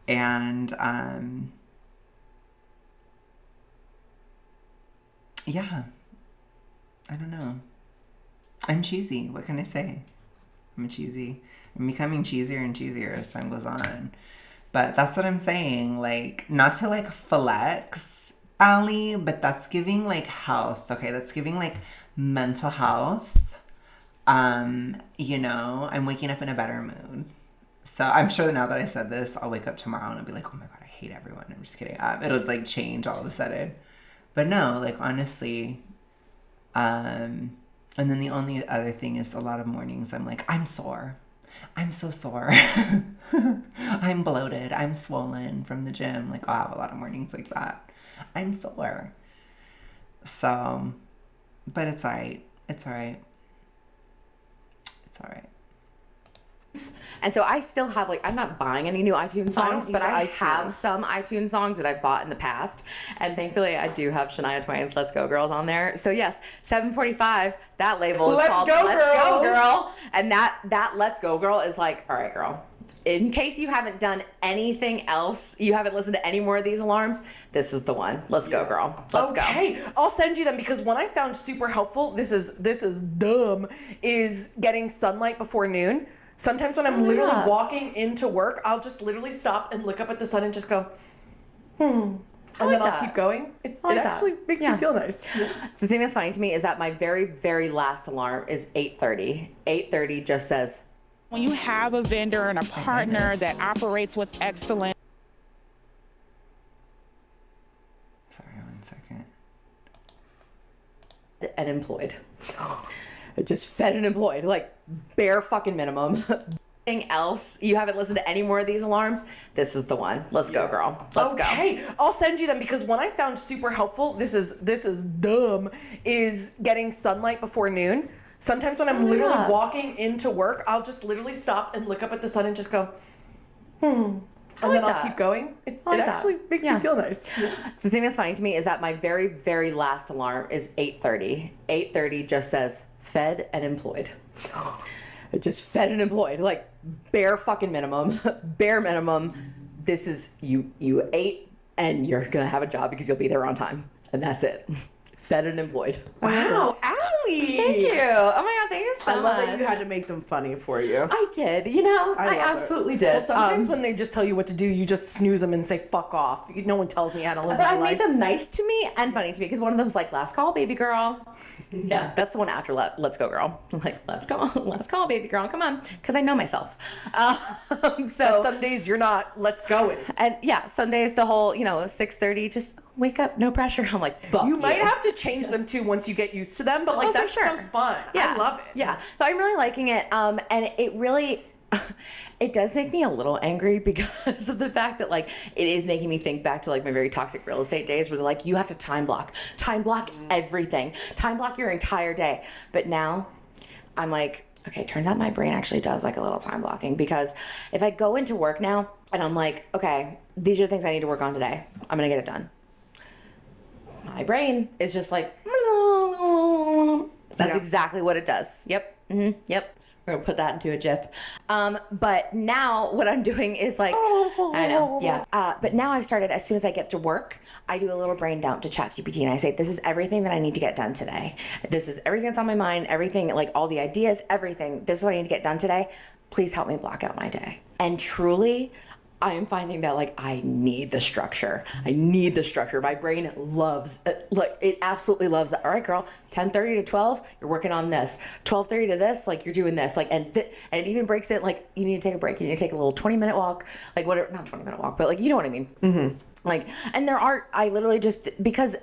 A: And yeah, I don't know. I'm cheesy. What can I say? I'm cheesy. I'm becoming cheesier and cheesier as time goes on. But that's what I'm saying. Like, not to like flex, Alli, but that's giving like health. Okay, that's giving like mental health. You know, I'm waking up in a better mood. So I'm sure that now that I said this, I'll wake up tomorrow and I'll be like, oh my God, I hate everyone. I'm just kidding. It'll like change all of a sudden. But no, like honestly, and then the only other thing is a lot of mornings I'm like, I'm sore. I'm so sore. I'm bloated. I'm swollen from the gym. Like I'll have a lot of mornings like that. I'm sore. So, but it's all right. It's all right. It's all right.
D: And so I still have like, I'm not buying any new iTunes songs, but I have some iTunes songs that I've bought in the past. And thankfully I do have Shania Twain's Let's Go Girls on there. So yes, 745, that label is called Let's Go Girl. And that Let's Go Girl is like, all right, girl. In case you haven't done anything else, you haven't listened to any more of these alarms, this is the one. Let's go, girl. Let's go.
B: Okay, I'll send you them because one I found super helpful, this is dumb, is getting sunlight before noon. Sometimes when I'm literally walking into work, I'll just literally stop and look up at the sun and just go, and then I'll keep going. It actually makes me feel nice.
D: The thing that's funny to me is that my very, very last alarm is 8:30. 8:30 just says,
G: when you have a vendor and a partner that operates with excellence.
A: Sorry, 1 second.
D: and employed. I just fed and employed, like bare fucking minimum. Anything else, you haven't listened to any more of these alarms, this is the one. Let's go, girl. Let's go.
B: Okay, I'll send you them because one I found super helpful, this is dumb, is getting sunlight before noon. Sometimes when I'm literally walking into work, I'll just literally stop and look up at the sun and just go, and then I'll keep going. It actually makes me feel nice.
D: The thing that's funny to me is that my very, very last alarm is 8:30. 8:30 just says fed and employed. I just fed and employed, like bare fucking minimum, bare minimum. This is you ate and you're gonna have a job because you'll be there on time, and that's it. Fed and employed.
C: Wow, Alli!
D: Thank you. Oh my God, thank you so much.
C: I love that you had to make them funny for you.
D: I did. You know, I absolutely did.
B: Well, sometimes when they just tell you what to do, you just snooze them and say, fuck off. No one tells me how to live
D: but
B: my
D: I
B: life.
D: made them nice to me and funny to me because one of them's like, last call, baby girl. Yeah, that's the one after Let's Go Girl. I'm like, let's call, baby girl. Come on. Because I know myself.
B: But some days you're not, let's go it.
D: And yeah, some days the whole, 6:30, just wake up, no pressure. I'm like, fuck you.
B: You might have to change them too once you get used to them, but like that's so fun.
D: Yeah.
B: I love it.
D: Yeah. So I'm really liking it. And it really, it does make me a little angry because of the fact that like it is making me think back to like my very toxic real estate days where they're like, you have to time block everything, time block your entire day. But now I'm like, okay, turns out my brain actually does like a little time blocking, because if I go into work now and I'm like, okay, these are the things I need to work on today, I'm gonna get it done. My brain is just like, that's exactly what it does. Yep. Mm-hmm. Yep. We're gonna put that into a GIF. But now what I'm doing is like, I know, yeah. But now I've started, as soon as I get to work, I do a little brain dump to ChatGPT and I say, this is everything that I need to get done today. This is everything that's on my mind, everything, like all the ideas, everything. This is what I need to get done today. Please help me block out my day. And truly, I am finding that like I need the structure. I need the structure. My brain loves like it absolutely loves that. All right, girl, 10:30 to 12, you're working on this. 12:30 to this, like you're doing this. Like and it even breaks it like you need to take a break. You need to take a little 20-minute walk. Like whatever, not 20-minute walk, but like you know what I mean. Mm-hmm. Like and I literally just because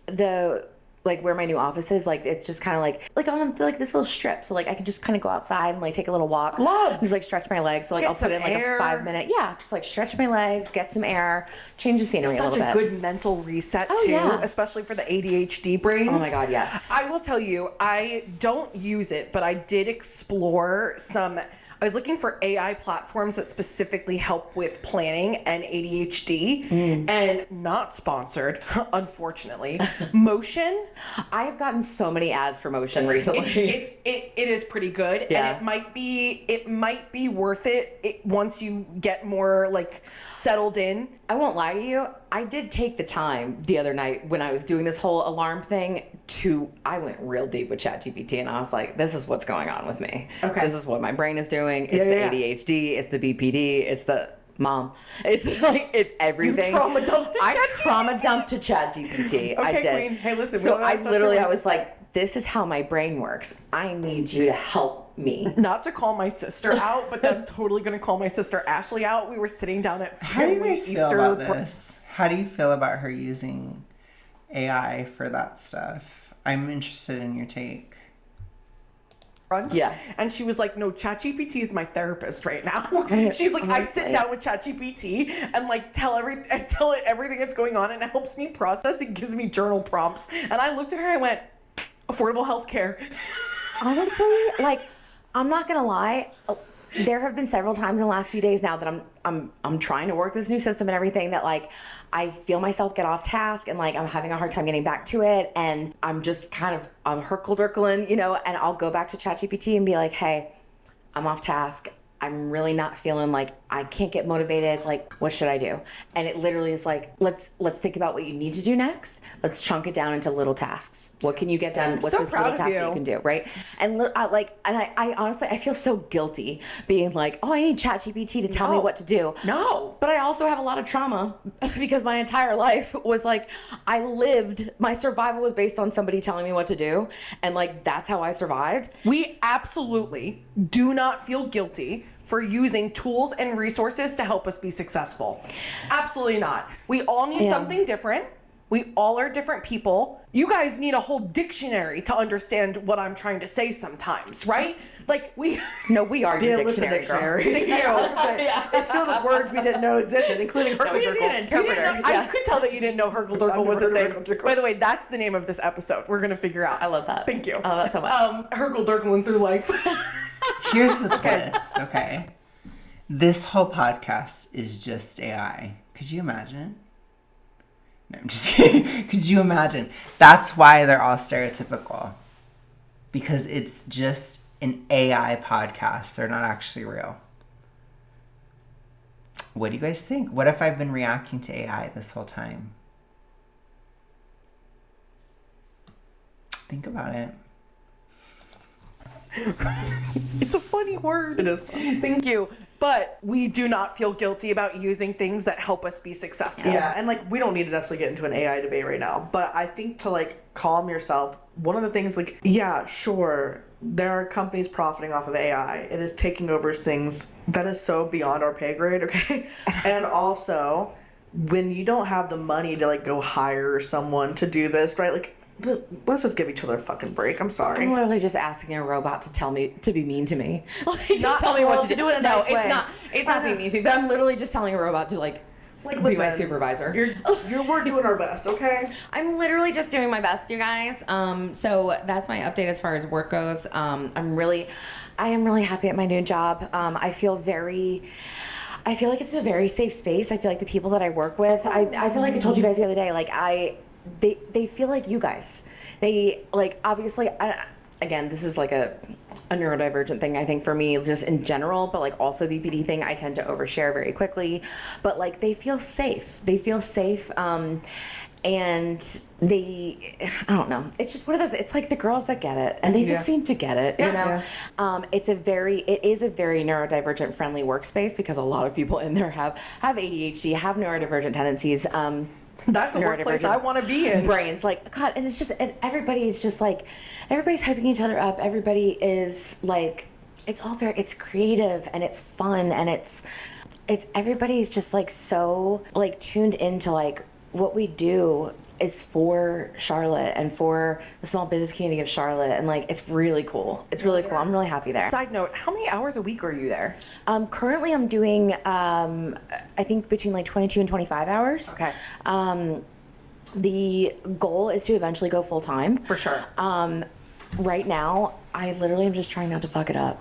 D: the like where my new office is, like it's just kind of like on like this little strip, so like I can just kind of go outside and like take a little walk.
B: Love.
D: Just like stretch my legs. So like I'll put in like a 5-minute, just like stretch my legs, get some air, change the scenery a little bit.
B: Such a good mental reset too,
D: yeah.
B: Especially for the ADHD brains.
D: Oh my God, yes.
B: I will tell you, I don't use it, but I did explore some. I was looking for AI platforms that specifically help with planning and ADHD, and not sponsored, unfortunately. Motion.
D: I have gotten so many ads for Motion recently.
B: It is pretty good,
D: Yeah.
B: and it might be worth it once you get more like settled in.
D: I won't lie to you. I did take the time the other night when I was doing this whole alarm thing I went real deep with ChatGPT and I was like, this is what's going on with me.
B: Okay.
D: This is what my brain is doing. It's the ADHD, it's the BPD, it's the mom. It's like, it's everything.
B: You trauma dumped to
D: I
B: ChatGPT?
D: trauma dumped to ChatGPT. I
B: Okay,
D: did.
B: queen. Hey, listen.
D: So I was like, this is how my brain works. I need you to help me.
B: Not to call my sister out, but I'm totally going to call my sister Ashley out. We were sitting down at
A: How do you
B: family
A: guys feel
B: Easter
A: about this? How do you feel about her using AI for that stuff? I'm interested in your take.
B: brunch.
D: Yeah.
B: And she was like, no, ChatGPT is my therapist right now. She's like, I sit down with ChatGPT and like tell it everything that's going on, and it helps me process. It gives me journal prompts. And I looked at her, I went, affordable healthcare.
D: Honestly, like, I'm not gonna lie. There have been several times in the last few days now that I'm trying to work this new system and everything that like I feel myself get off task and like I'm having a hard time getting back to it, and I'm just kind of herkle-durkling, and I'll go back to ChatGPT and be like, hey, I'm off task. I'm really not feeling like I can't get motivated. Like, what should I do? And it literally is like, let's think about what you need to do next. Let's chunk it down into little tasks. What can you get done? What's
B: So
D: this
B: proud
D: little
B: of
D: task
B: you.
D: that you can do, right? And I honestly, I feel so guilty being like, oh, I need ChatGPT to tell me what to do.
B: No.
D: But I also have a lot of trauma because my entire life was like, my survival was based on somebody telling me what to do. And like, that's how I survived.
B: We absolutely do not feel guilty for using tools and resources to help us be successful. Absolutely not. We all need something different. We all are different people. You guys need a whole dictionary to understand what I'm trying to say sometimes, right? Like
D: No, we are your
C: Listen,
D: dictionary, girl.
C: Thank you. It's filled with words we didn't know existed, including
D: we just need an
C: herkle-durkle.
D: interpreter.
B: I could tell that you didn't know herkle-durkle was a thing.
C: Herkle-durkle.
B: By the way, that's the name of this episode. We're going to figure out.
D: I love that.
B: Thank you.
D: I love that so much.
B: Herkle-durkling through life.
A: Here's the twist, okay? This whole podcast is just AI. Could you imagine? No, I'm just kidding. Could you imagine? That's why they're all stereotypical. Because it's just an AI podcast. They're not actually real. What do you guys think? What if I've been reacting to AI this whole time? Think about it.
B: It's a funny word.
C: It is funny.
B: Thank you. But we do not feel guilty about using things that help us be successful.
C: Yeah, and like we don't need to necessarily get into an AI debate right now, but I think to like calm yourself, one of the things like, yeah, sure, there are companies profiting off of AI. It is taking over things that is so beyond our pay grade, okay? And also, when you don't have the money to like go hire someone to do this, right? Like, let's just give each other a fucking break. I'm sorry.
D: I'm literally just asking a robot to tell me to be mean to me. Like, just
C: Not-
D: tell me what
C: well,
D: to do.
C: to do it in a
D: No,
C: nice way.
D: it's not being mean to me. But I'm literally just telling a robot to like be my
C: listen,
D: supervisor.
C: we're doing our best, okay?
D: I'm literally just doing my best, you guys. So that's my update as far as work goes. I am really happy at my new job. I feel like it's a very safe space. I feel like the people that I work with, I feel like I told you guys the other day, like they feel like you guys. They like, obviously, again, this is like a neurodivergent thing, I think, for me, just in general, but like also BPD thing. I tend to overshare very quickly, but like they feel safe. And I don't know. It's just one of those. It's like the girls that get it, and they just seem to get it. You know, it is a very neurodivergent friendly workspace because a lot of people in there have ADHD, have neurodivergent tendencies.
B: That's a workplace I want to be in.
D: Brains, like, God, and it's just everybody's just like everybody's hyping each other up. Everybody is like, it's creative and it's fun and it's everybody's just like so like tuned into like what we do is for Charlotte and for the small business community of Charlotte, and like it's really cool. It's really cool. I'm really happy there.
B: Side note, how many hours a week are you there?
D: Currently I'm doing I think between like 22 and 25 hours.
B: Okay.
D: The goal is to eventually go full time.
B: For sure.
D: Right now I literally am just trying not to fuck it up.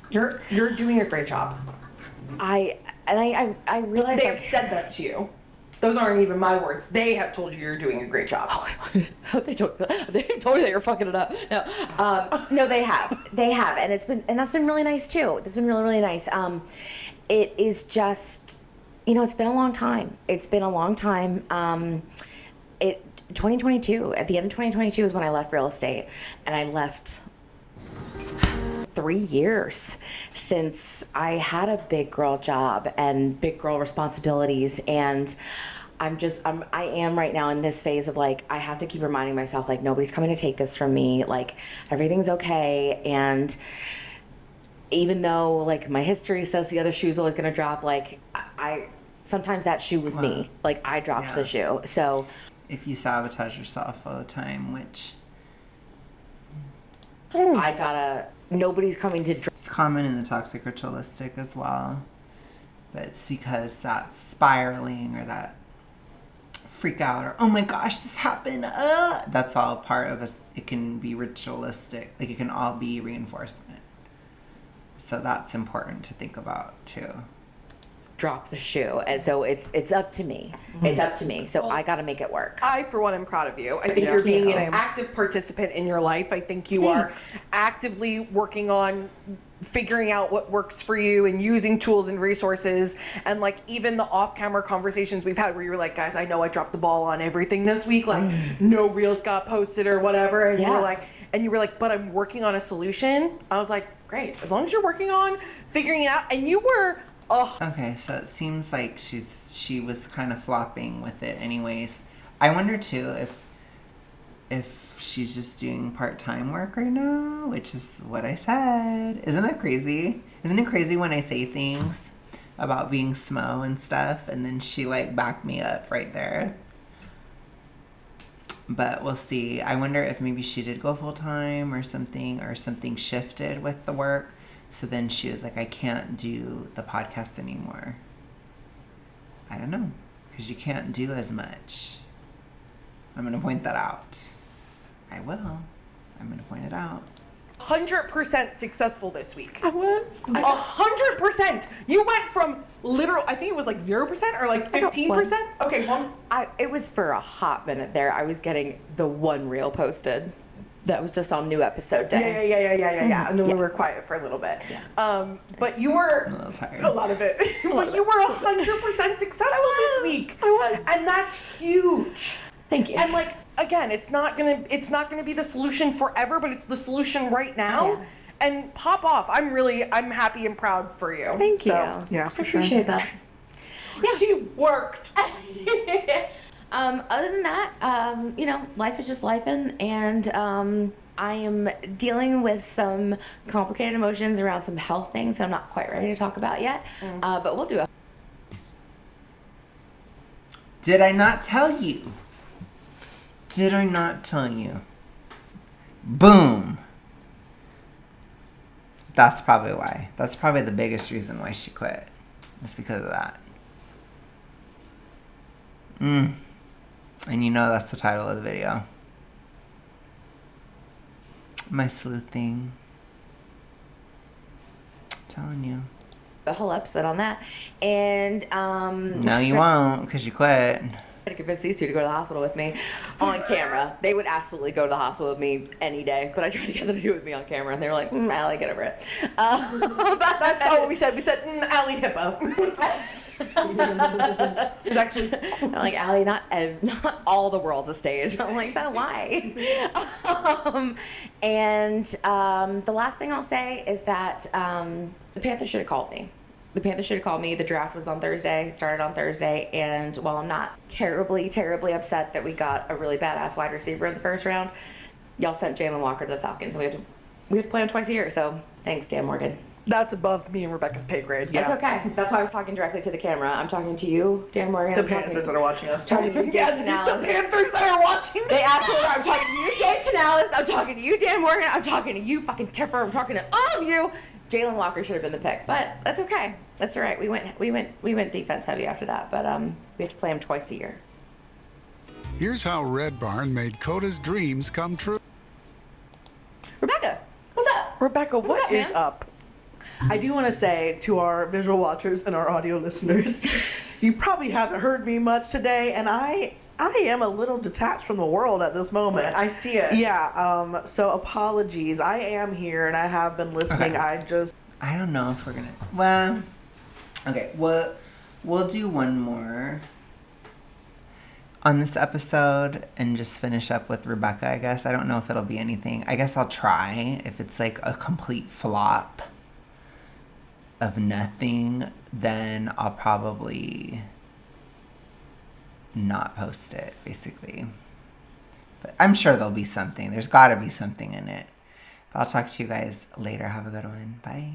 B: You're doing a great job.
D: I realize
B: They've said that to you. Those aren't even my words. They have told you you're doing a great job.
D: They've told you that you're fucking it up. No, they have, and that's been really nice too. That's been really, really nice. It is just, it's been a long time. 2022, at the end of 2022 is when I left real estate, and I left 3 years since I had a big girl job and big girl responsibilities, and I am right now in this phase of like, I have to keep reminding myself like nobody's coming to take this from me, like everything's okay. And even though like my history says the other shoe's always gonna drop, like I sometimes that shoe was me, like I dropped the shoe. So
A: if you sabotage yourself all the time, which
D: nobody's coming to
A: it's common in the toxic ritualistic as well, but it's because that spiraling or that freak out or oh my gosh this happened, that's all part of us. It can be ritualistic, like it can all be reinforcement, so that's important to think about too.
D: Drop the shoe, and so it's up to me. It's up to me. So I got to make it work.
B: I, for one, am proud of you. I think you're being an active participant in your life. I think you are actively working on figuring out what works for you and using tools and resources, and like even the off-camera conversations we've had where you're like, guys, I know I dropped the ball on everything this week, like no reels got posted or whatever, and you were like, but I'm working on a solution. I was like, great, as long as you're working on figuring it out. And you were
A: okay, so it seems like she was kind of flopping with it anyways. I wonder too if she's just doing part-time work right now, which is what I said. Isn't that crazy? Isn't it crazy when I say things about being smo and stuff, and then she like backed me up right there? But we'll see. I wonder if maybe she did go full-time or something shifted with the work. So then she was like, I can't do the podcast anymore. I don't know, because you can't do as much. I'm going to point that out. I will. I'm going to point it out.
B: 100% successful this week.
D: I was.
B: 100%. You went from literal, I think it was like 0% or like 15%. Okay, one.
D: It was for a hot minute there. I was getting the one reel posted. That was just on new episode day.
B: Yeah. And then we were quiet for a little bit. Yeah. But you were
A: I'm a little tired.
B: A lot of it. But you were 100% successful this week.
D: I was.
B: And that's huge.
D: Thank you.
B: And like again, it's not gonna be the solution forever, but it's the solution right now.
D: Yeah.
B: And pop off. I'm happy and proud for you.
D: Thank you.
B: So, yeah,
D: I appreciate that.
B: Yeah. She worked.
D: Other than that, life is just lifing, and I am dealing with some complicated emotions around some health things that I'm not quite ready to talk about yet, but we'll do it.
A: Did I not tell you? Did I not tell you? Boom. That's probably why. That's probably the biggest reason why she quit. It's because of that. And that's the title of the video. My sleuthing. I'm telling you.
D: A whole episode on that, and
A: No, you won't, because you quit.
D: to convince these two to go to the hospital with me on camera. They would absolutely go to the hospital with me any day, but I tried to get them to do it with me on camera, and they were like, Alli, get over it.
C: That's not what we said. We said, Alli Hippo. It's actually...
D: I'm like, Alli, not all the world's a stage. I'm like, but why? The last thing I'll say is that the Panthers should have called me. The Panthers should have called me. The draft was on Thursday, started on Thursday, and while I'm not terribly, terribly upset that we got a really badass wide receiver in the first round, y'all sent Jalen Walker to the Falcons. We have to play him twice a year, so thanks, Dan Morgan.
C: That's above me and Rebecca's pay grade. Yeah.
D: That's okay. That's why I was talking directly to the camera. I'm talking to you, Dan Morgan.
C: The Panthers that are watching us.
D: Talking to you, Dan Canales.
C: The Panthers that are watching.
D: They absolutely are. I'm talking to you, Dan Canales. I'm talking to you, Dan Morgan. I'm talking to you, fucking Tipper. I'm talking to all of you. Jalen Walker should have been the pick, but that's okay. That's all right. We went defense heavy after that, but we have to play him twice a year.
H: Here's how Red Barn made Coda's dreams come true.
D: Rebecca, what's up?
C: Rebecca, what is
D: man?
C: up? I do want to say to our visual watchers and our audio listeners, you probably haven't heard me much today, and I am a little detached from the world at this moment.
A: I see it.
C: Yeah, so apologies. I am here, and I have been listening.
A: Okay. I don't know if we're going to... Well, okay, we'll do one more on this episode and just finish up with Rebecca, I guess. I don't know if it'll be anything. I guess I'll try. If it's like a complete flop of nothing, then I'll probably not post it, basically. But I'm sure there'll be something. There's got to be something in it. But I'll talk to you guys later. Have a good one. Bye.